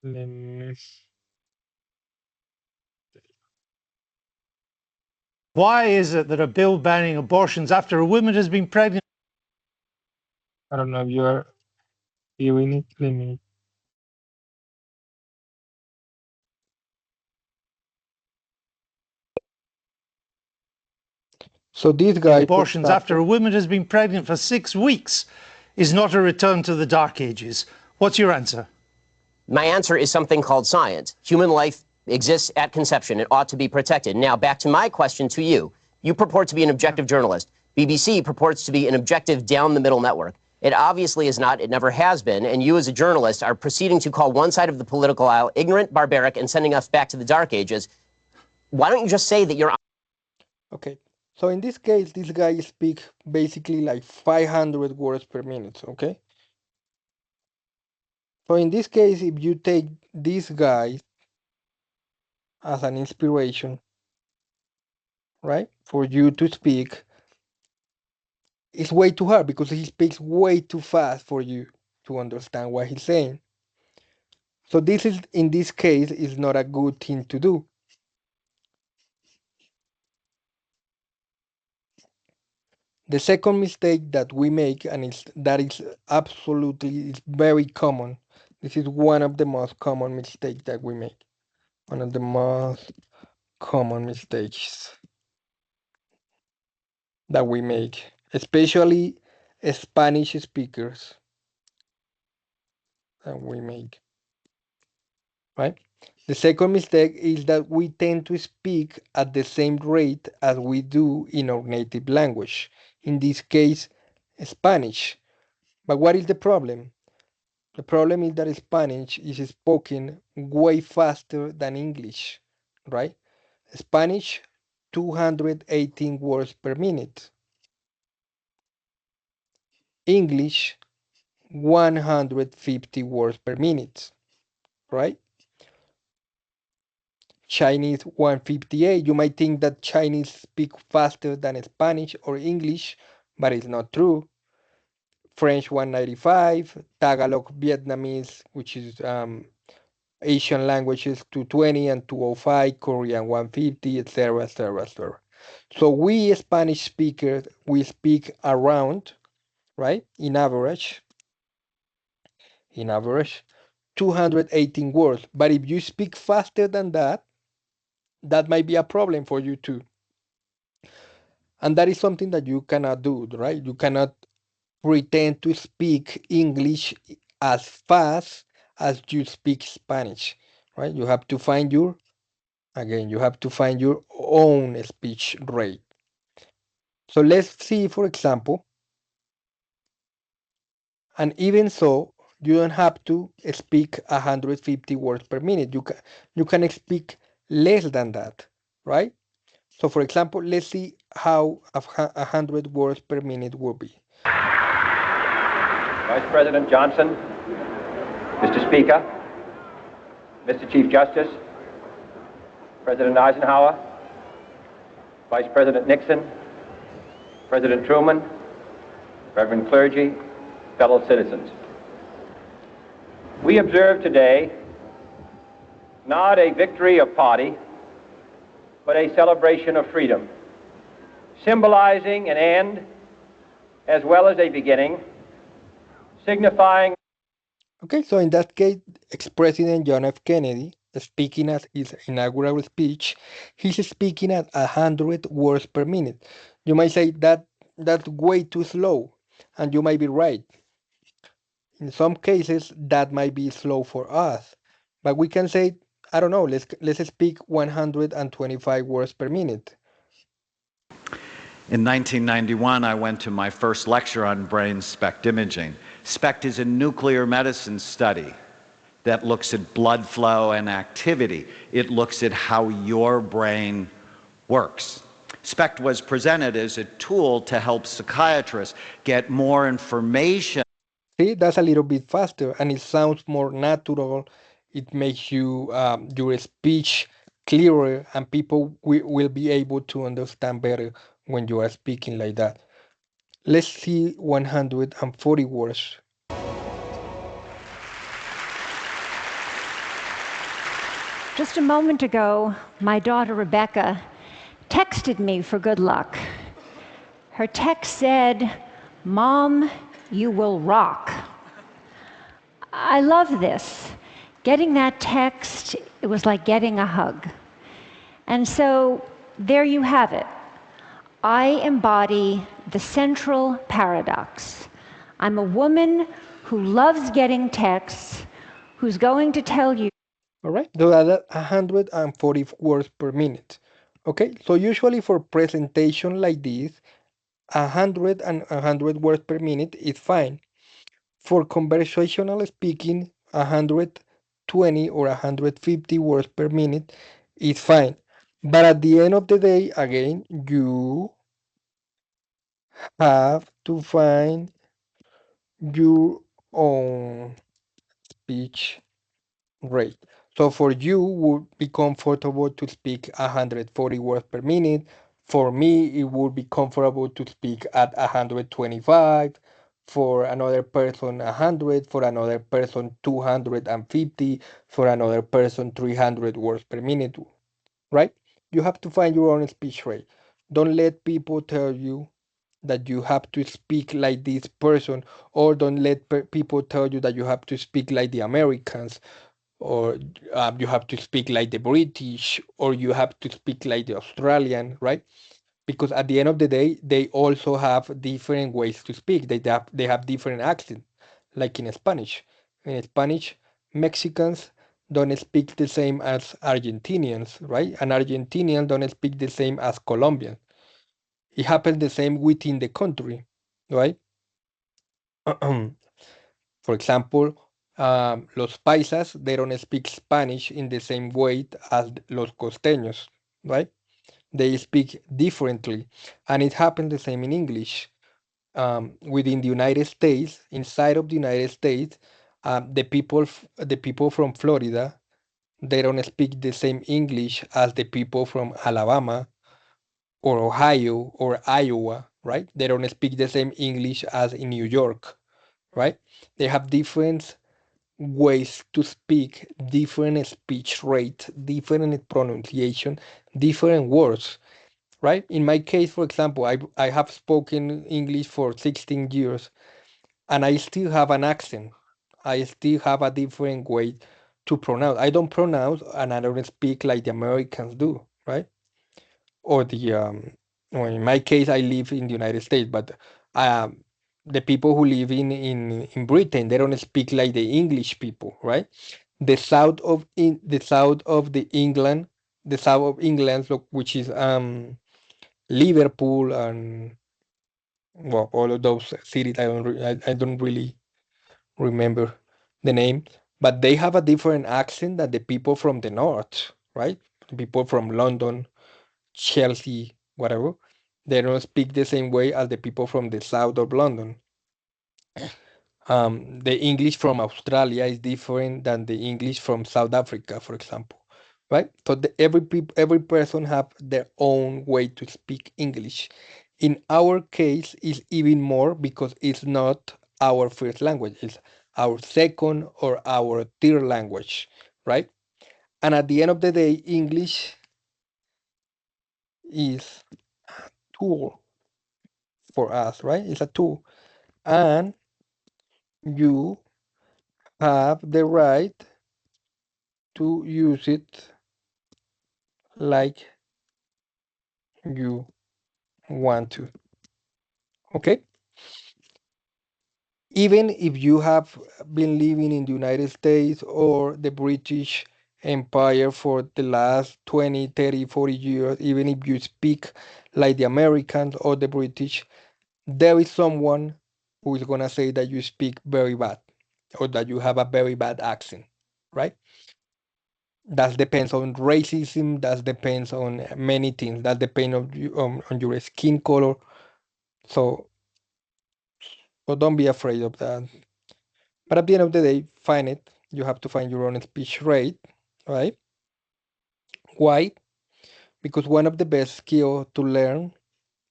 Let me- Why is it that a bill banning abortions after a woman has been pregnant? I don't know if you are hearing it. Let me. So this guy Abortions after a woman has been pregnant for 6 weeks is not a return to the Dark Ages. What's your answer? My answer is something called science. Human life exists at conception. It ought to be protected. Now, back to my question to you. You purport to be an objective journalist. BBC purports to be an objective down-the-middle network. It obviously is not. It never has been. And you, as a journalist, are proceeding to call one side of the political aisle ignorant, barbaric, and sending us back to the Dark Ages. Why don't you just say that you're... Okay. So in this case, this guy speaks basically like 500 words per minute, okay? So in this case, if you take this guy as an inspiration, right, for you to speak, it's way too hard because he speaks way too fast for you to understand what he's saying. So this is, in this case, is not a good thing to do. The second mistake that we make, and that is absolutely is very common. This is one of the most common mistakes that we make. One of the most common mistakes that we make, especially Spanish speakers that we make. Right? The second mistake is that we tend to speak at the same rate as we do in our native language. In this case, Spanish. But what is the problem? The problem is that Spanish is spoken way faster than English, right? Spanish, 218 words per minute. English, 150 words per minute, right? Chinese, 158. You might think that Chinese speak faster than Spanish or English, but it's not true. French, 195. Tagalog, Vietnamese, which is Asian languages, 220 and 205, Korean 150, etc., etc., etc. So we Spanish speakers, we speak around, right, in average, 218 words. But if you speak faster than that, that might be a problem for you too. And that is something that you cannot do, right? You cannot pretend to speak English as fast as you speak Spanish, right? You have to find your, again, you have to find your own speech rate. So let's see, for example, and even so, you don't have to speak 150 words per minute. You can speak less than that, right? So for example, let's see how 100 words per minute will be. Vice President Johnson, Mr. Speaker, Mr. Chief Justice, President Eisenhower, Vice President Nixon, President Truman, Reverend clergy, fellow citizens. We observe today not a victory of party, but a celebration of freedom, symbolizing an end as well as a beginning, signifying. Okay, so in that case, ex-President John F. Kennedy, speaking at his inaugural speech, he's speaking at 100 words per minute. You might say that that's way too slow, and you might be right. In some cases, that might be slow for us, but we can say, I don't know, let's speak 125 words per minute. In 1991, I went to my first lecture on brain SPECT imaging. SPECT is a nuclear medicine study that looks at blood flow and activity. It looks at how your brain works. SPECT was presented as a tool to help psychiatrists get more information. See, that's a little bit faster, and it sounds more natural. It makes your speech clearer, and people will be able to understand better when you are speaking like that. Let's see 140 words. Just a moment ago, my daughter Rebecca texted me for good luck. Her text said, "Mom, you will rock." I love this. Getting that text, it was like getting a hug. And so there you have it. I embody the central paradox. I'm a woman who loves getting texts, who's going to tell you. All right, so that's 140 words per minute. Okay, so usually for presentation like this, 100 and 100 words per minute is fine. For conversational speaking, 120 or 150 words per minute is fine. But at the end of the day, again, you have to find your own speech rate. So for you, would be comfortable to speak 140 words per minute. For me, it would be comfortable to speak at 125. For another person, 100. For another person, 250. For another person, 300 words per minute. Right? You have to find your own speech rate. Don't let people tell you that you have to speak like this person, or don't let people tell you that you have to speak like the Americans, or you have to speak like the British, or you have to speak like the Australian, right? Because at the end of the day, they also have different ways to speak. They have different accents, like in Spanish. In Spanish, Mexicans don't speak the same as Argentinians, right? And Argentinians don't speak the same as Colombians. It happens the same within the country, right? For example, los paisas, they don't speak Spanish in the same way as los costeños, right? They speak differently. And it happens the same in English. Within the United States, inside of the United States, the people from Florida, they don't speak the same English as the people from Alabama or Ohio or Iowa, right? They don't speak the same English as in New York, right? They have different ways to speak, different speech rate, different pronunciation, different words, right? In my case, for example, I have spoken English for 16 years and I still have an accent. I still have a different way to pronounce. I don't pronounce and I don't speak like the Americans do, right? Or well, in my case, I live in the United States, but um, the people who live in Britain, they don't speak like the English people, right? The south of England, which is Liverpool and well, all of those cities. I don't really remember the name, but they have a different accent than the people from the north, right? The people from London, Chelsea, whatever, they don't speak the same way as the people from the south of London. The English from Australia is different than the English from South Africa, for example, right? So every person have their own way to speak English. In our case, is even more because it's not our first language; it's our second or our third language, right? And at the end of the day, English is tool for us, right? It's a tool, and you have the right to use it like you want to. Okay? Even if you have been living in the United States or the British Empire for the last 20, 30, 40 years, even if you speak like the Americans or the British, there is someone who is going to say that you speak very bad or that you have a very bad accent, right? That depends on racism, that depends on many things, that depends on your skin color. So, so don't be afraid of that. But at the end of the day, find it. You have to find your own speech rate, right? Why? Because one of the best skills to learn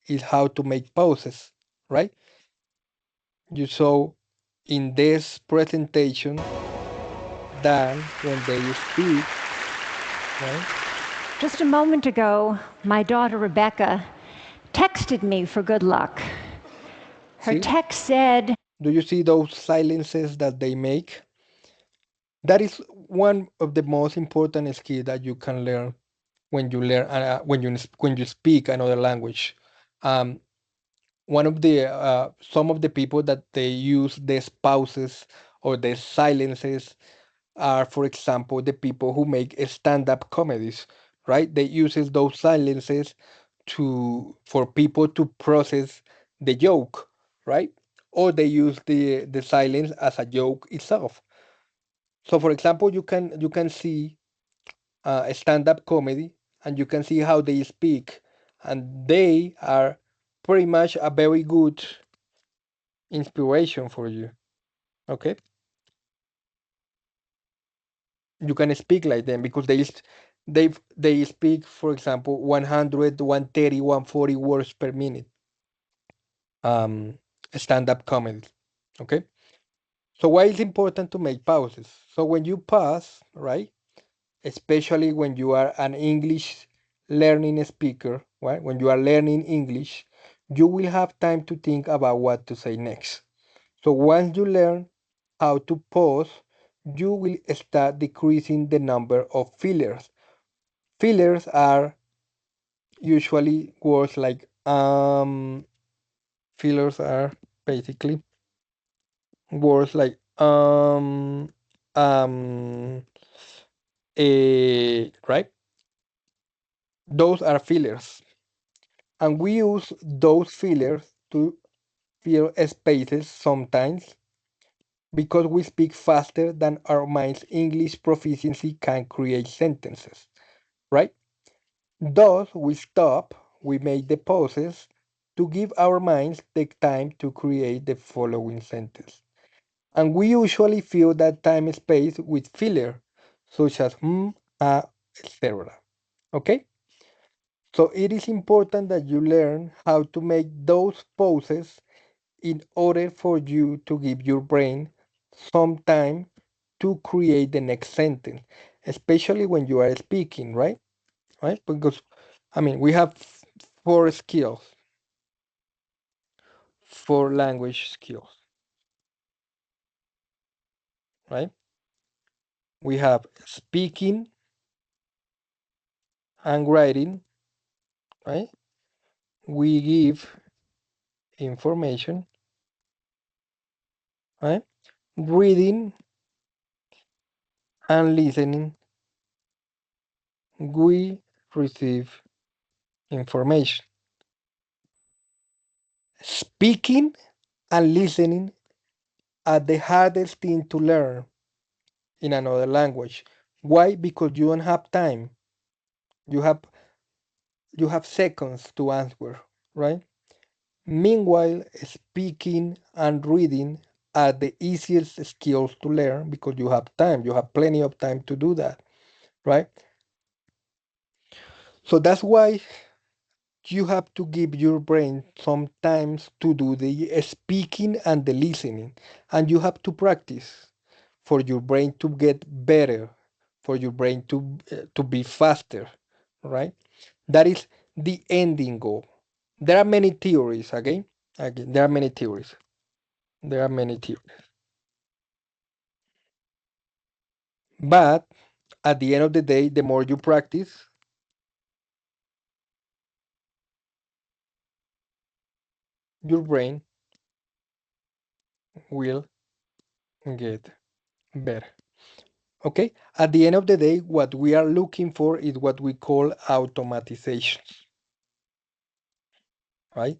is how to make pauses, right? You saw in this presentation that when they speak, right? Just a moment ago, my daughter Rebecca texted me for good luck. Her See? text said, Do you see those silences that they make? That is one of the most important skills that you can learn when you learn when you speak another language. Um, One of the some of the people that they use these pauses or the silences are, for example, the people who make stand-up comedies, right? They uses those silences to for people to process the joke, right? Or they use the silence as a joke itself. So, for example, you can see a stand-up comedy and you can see how they speak, and they are pretty much a very good inspiration for you. Okay, you can speak like them because they speak, for example, 100, 130, 140 words per minute. Um, stand-up comedy. Okay, so why is important to make pauses? So when you pause, right, especially when you are an English learning speaker, right, when you are learning English, you will have time to think about what to say next. So once you learn how to pause, you will start decreasing the number of fillers. Fillers are usually words like fillers are basically words like um right? Those are fillers. And we use those fillers to fill spaces sometimes because we speak faster than our mind's English proficiency can create sentences, right? Thus, we make the pauses to give our minds the time to create the following sentence. And we usually fill that time space with filler, such as etc. Okay? So it is important that you learn how to make those pauses in order for you to give your brain some time to create the next sentence, especially when you are speaking, right? Right? Because I mean, we have four skills, four language skills, right? We have speaking and writing, right? We give information, right? Reading and listening, we receive information. Speaking and listening are the hardest thing to learn in another language. Why? Because you don't have time. You have seconds to answer, right? Meanwhile, speaking and reading are the easiest skills to learn because you have time. You have plenty of time to do that, right? So that's why you have to give your brain some times to do the speaking and the listening, and you have to practice for your brain to get better, for your brain to be faster, right? That is the ending goal. There are many theories. Again, there are many theories. There are many theories, but at the end of the day, the more you practice, your brain will get better. Okay, at the end of the day, what we are looking for is what we call automatization, right?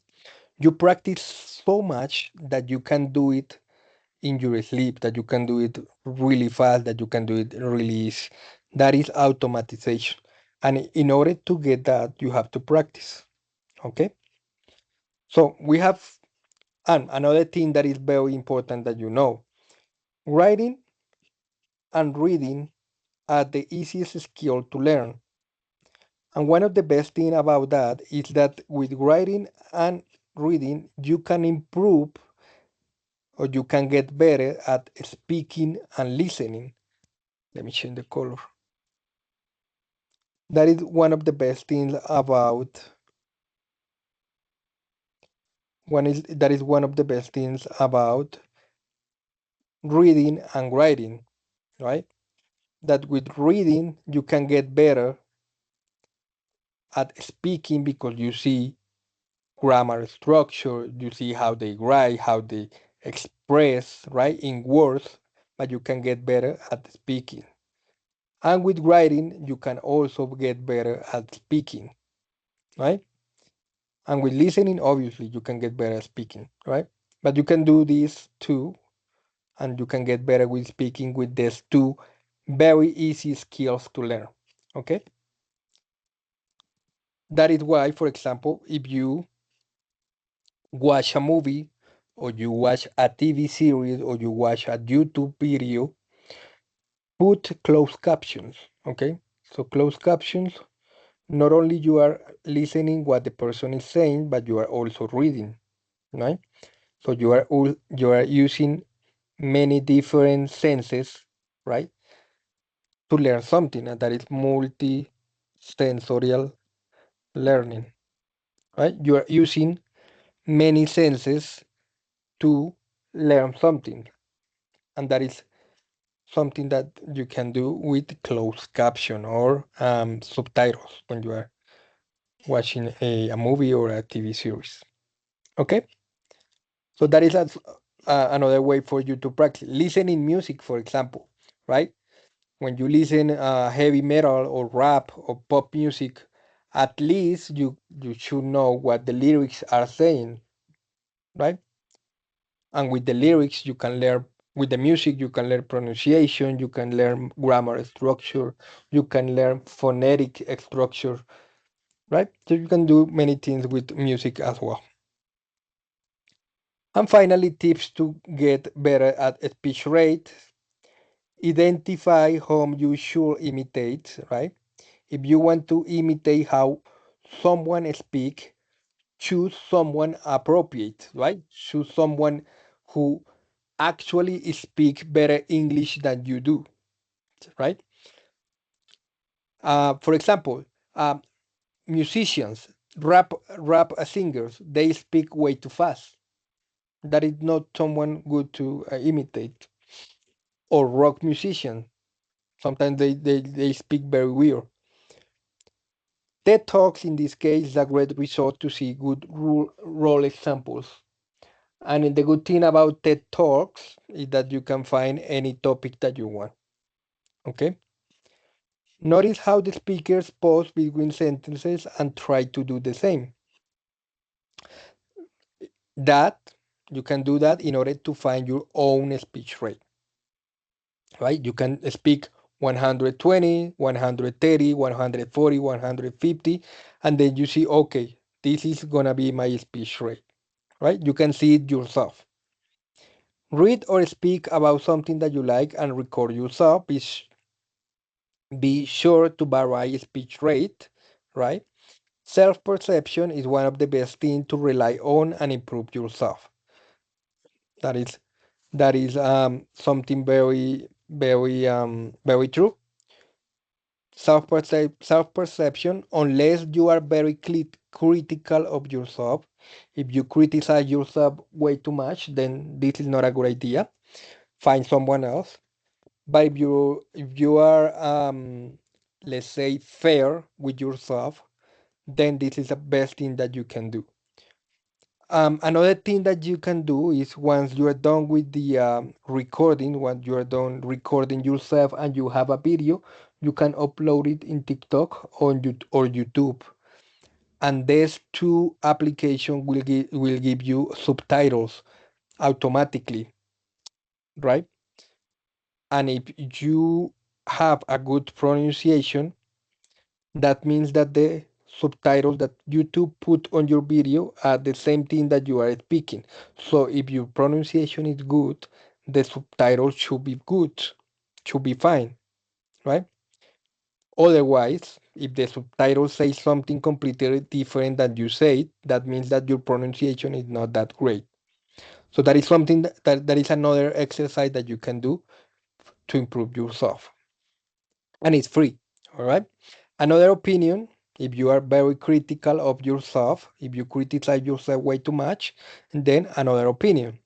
You practice so much that you can do it in your sleep, that you can do it really fast, that you can do it really easy. That is automatization. And in order to get that, you have to practice. Okay, so we have another thing that is very important that you know: writing and reading are the easiest skill to learn. And one of the best thing about that is that with writing and reading, you can improve or you can get better at speaking and listening. Let me change the color. That is one of the best things about that is one of the best things about reading and writing, right? That with reading you can get better at speaking because you see grammar structure, you see how they write, how they express, right, in words, but you can get better at speaking. And with writing, you can also get better at speaking, right? And with listening, obviously, you can get better at speaking, right? But you can do this too, and you can get better with speaking with these two very easy skills to learn, okay? That is why, for example, if you watch a movie or you watch a TV series or you watch a YouTube video, put closed captions, okay? So closed captions, not only you are listening what the person is saying, but you are also reading, right? So you are using many different senses, right, to learn something, and that is multi-sensorial learning, right? You are using many senses to learn something, and that is something that you can do with closed caption or subtitles when you are watching a movie or a TV series. Okay, so that is another way for you to practice listening music, for example, right? When you listen heavy metal or rap or pop music, at least you should know what the lyrics are saying, right? And with the lyrics, you can learn. With the music, you can learn pronunciation, you can learn grammar structure, you can learn phonetic structure, right? So you can do many things with music as well. And finally, tips to get better at speech rate. Identify whom you should imitate, right? If you want to imitate how someone speak, choose someone appropriate, right? Choose someone who actually speak better English than you do, right? For example, uh, musicians, rap singers, they speak way too fast. That is not someone good to imitate. Or rock musicians, sometimes they speak very weird. TED Talks in this case is a great resort to see good role examples. And the good thing about TED Talks is that you can find any topic that you want. Okay? Notice how the speakers pause between sentences and try to do the same. That you can do that in order to find your own speech rate. Right? You can speak 120, 130, 140, 150, and then you see, okay, this is gonna be my speech rate. Right? You can see it yourself. Read or speak about something that you like and record yourself. Be sure to vary speech rate, right? Self-perception is one of the best things to rely on and improve yourself. That is something very true. Self-perception, unless you are very critical of yourself, if you criticize yourself way too much, then this is not a good idea. Find someone else. But if you are let's say fair with yourself, then this is the best thing that you can do. Another thing that you can do is once you are done with the recording, once you are done recording yourself and you have a video, you can upload it in TikTok or YouTube. And these two applications will give you subtitles automatically, right? And if you have a good pronunciation, that means that the subtitles that YouTube put on your video are the same thing that you are speaking. So if your pronunciation is good, the subtitles should be good, should be fine, right? Otherwise, if the subtitles say something completely different than you say, that means that your pronunciation is not that great. So that is something that is another exercise that you can do to improve yourself. And it's free, all right? Another opinion, if you are very critical of yourself, if you criticize yourself way too much, then another opinion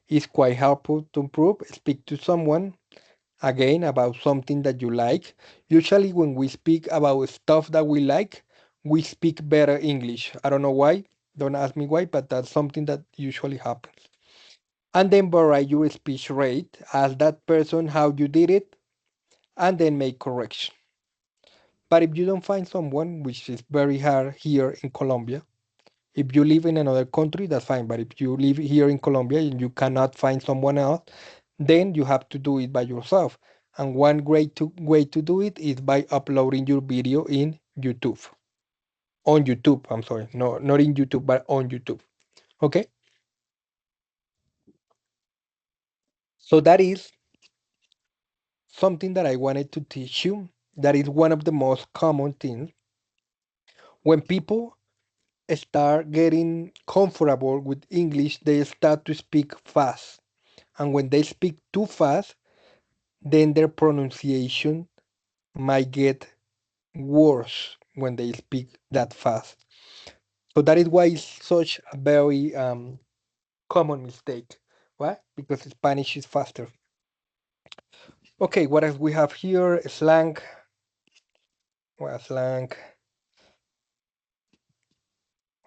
is quite helpful to improve. Speak to someone again about something that you like. Usually, when we speak about stuff that we like, we speak better English. I don't know why, don't ask me why, but that's something that usually happens. And then vary your speech rate, ask that person how you did it, and then make correction. But if you don't find someone, which is very hard here in Colombia, if you live in another country, that's fine. But if you live here in Colombia and you cannot find someone else, then you have to do it by yourself. And one great way to do it is by uploading your video in YouTube. On YouTube, I'm sorry. No, not in YouTube, but on YouTube. Okay? So that is something that I wanted to teach you. That is one of the most common things. When people start getting comfortable with English, they start to speak fast. And when they speak too fast, then their pronunciation might get worse when they speak that fast. So that is why it's such a very common mistake, right? Because Spanish is faster. Okay, what else we have here? Slang. Well, slang.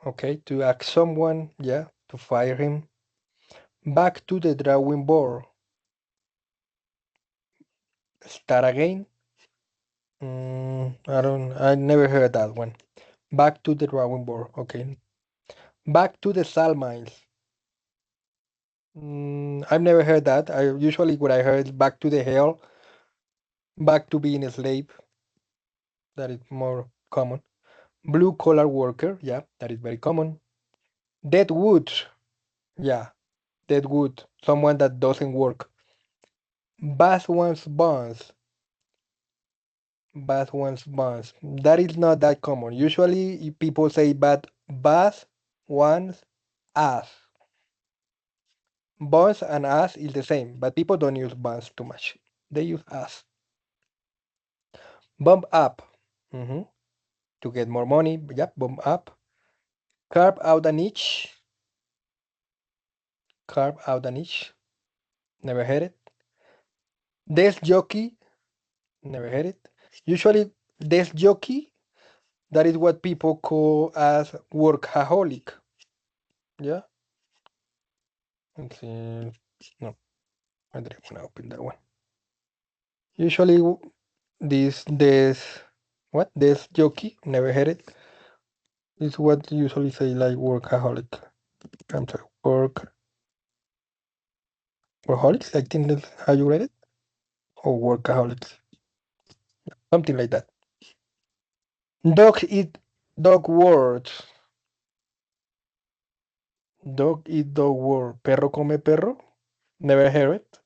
Okay, to ask someone, yeah, to fire him. Back to the drawing board. Start again. I never heard that one. Back to the drawing board. Okay. Back to the salt mines. I've never heard that. I usually what I heard is back to the hell, back to being a slave. That is more common. Blue collar worker. Yeah, that is very common. Dead wood. Yeah, dead wood. Someone that doesn't work. Bad one's buns. Bad one's buns. That is not that common. Usually people say bad one's ass. Buns and ass is the same, but people don't use buns too much. They use ass. Bump up. hmm To get more money. Yep, bump up. Carve out a niche. Carve out a niche. Never heard it. Desk jockey. Never heard it. Usually, desk jockey, that is what people call as workaholic. Yeah. Let's see. No, I didn't want to open that one. Usually, this what desk jockey. Never heard it. Is what usually say like workaholic. I'm sorry, workaholics. I think that's how you read it, or workaholics, something like that. Dog eat dog words. Dog eat dog word. Perro come perro. Never heard it.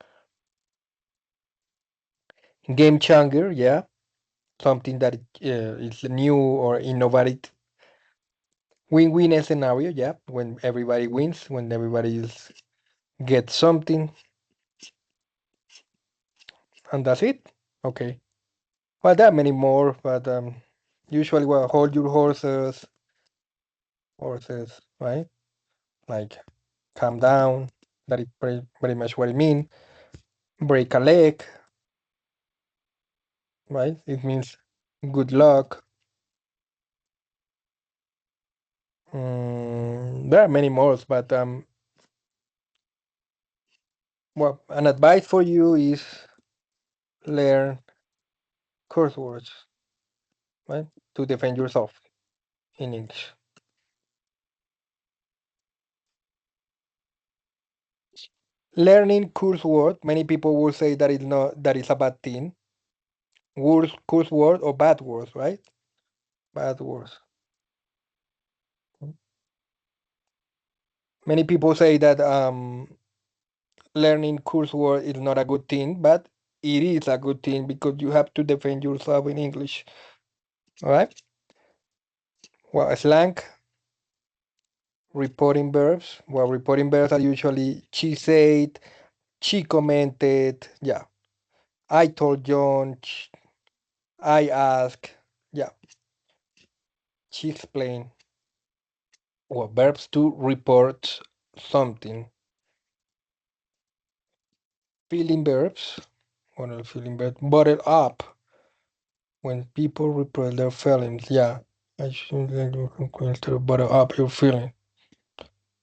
Game changer, yeah. something that is new or innovative. Win-win scenario, yeah, when everybody wins, when everybody gets something, and that's it. Okay. Well, there are many more, but usually, well, hold your horses, right? Like calm down. That is pretty much what it means. Break a leg, right? It means good luck. There are many more, but well, an advice for you is learn curse words, right? To defend yourself in English. Learning curse word, many people will say that is not that is a bad thing. Words, curse word or bad words, right? Bad words. Many people say that learning curse word is not a good thing, but it is a good thing because you have to defend yourself in English. All right. Well, slang, reporting verbs. Well, reporting verbs are usually she said, she commented. Yeah. I told John. I asked. Yeah. She explained. Well, verbs to report something. Feeling verbs. What are feeling verbs? Bottle up. When people report their feelings. Yeah. I should let you to bottle up your feeling.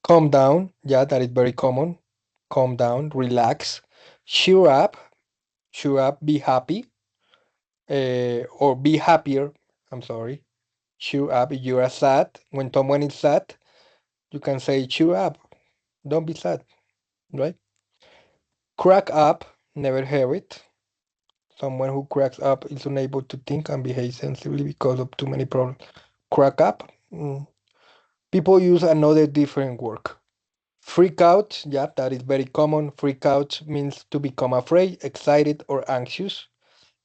Calm down. Yeah, that is very common. Calm down. Relax. Cheer up. Cheer up. Be happy. Or be happier. I'm sorry. Cheer up. You are sad. When someone is sad, you can say cheer up. Don't be sad. Right? Crack up. Never hear it. Someone who cracks up is unable to think and behave sensibly because of too many problems. Crack up. People use another different word. Freak out. Yeah, that is very common. Freak out means to become afraid, excited, or anxious.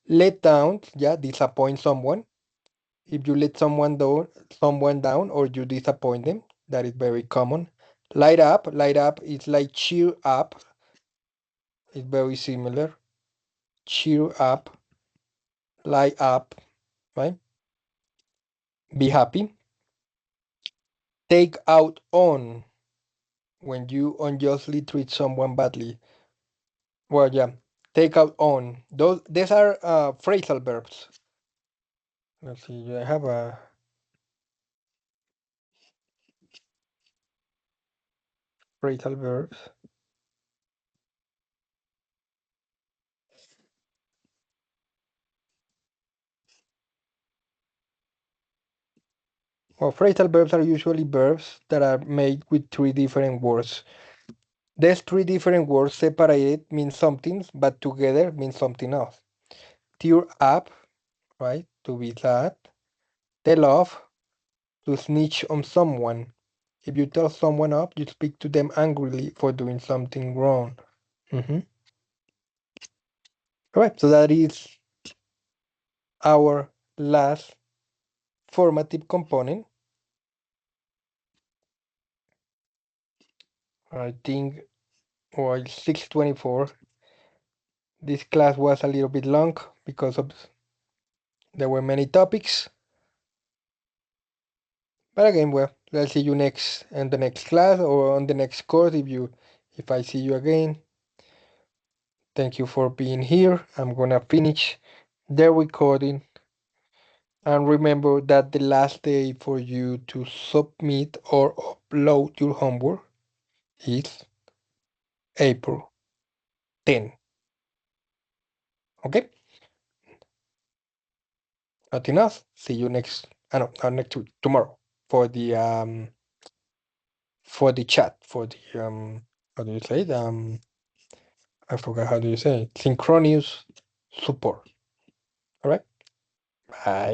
Let down. Yeah, disappoint someone. If you let someone down, or you disappoint them, that is very common. Light up. Light up is like cheer up. It's very similar. Cheer up. Light up. Right? Be happy. Take out on when you unjustly treat someone badly. Well, yeah. Take out on. These are phrasal verbs. Let's see. I have a phrasal verbs. Well, phrasal verbs are usually verbs that are made with three different words. These three different words separated mean something, but together mean something else. Tear up, right? To be sad. Tell off, to snitch on someone. If you tell someone off, you speak to them angrily for doing something wrong. All right, so that is our last formative component. I think, well, 6:24. This class was a little bit long because of there were many topics. But again, well, I'll see you next in the next class or on the next course if I see you again. Thank you for being here. I'm gonna finish the recording. And remember that the last day for you to submit or upload your homework is April 10. Okay? Nothing else. See you next no, not next week, tomorrow for the chat, for the how do you say it? I forgot how do you say it. Synchronous support. All right? Bye.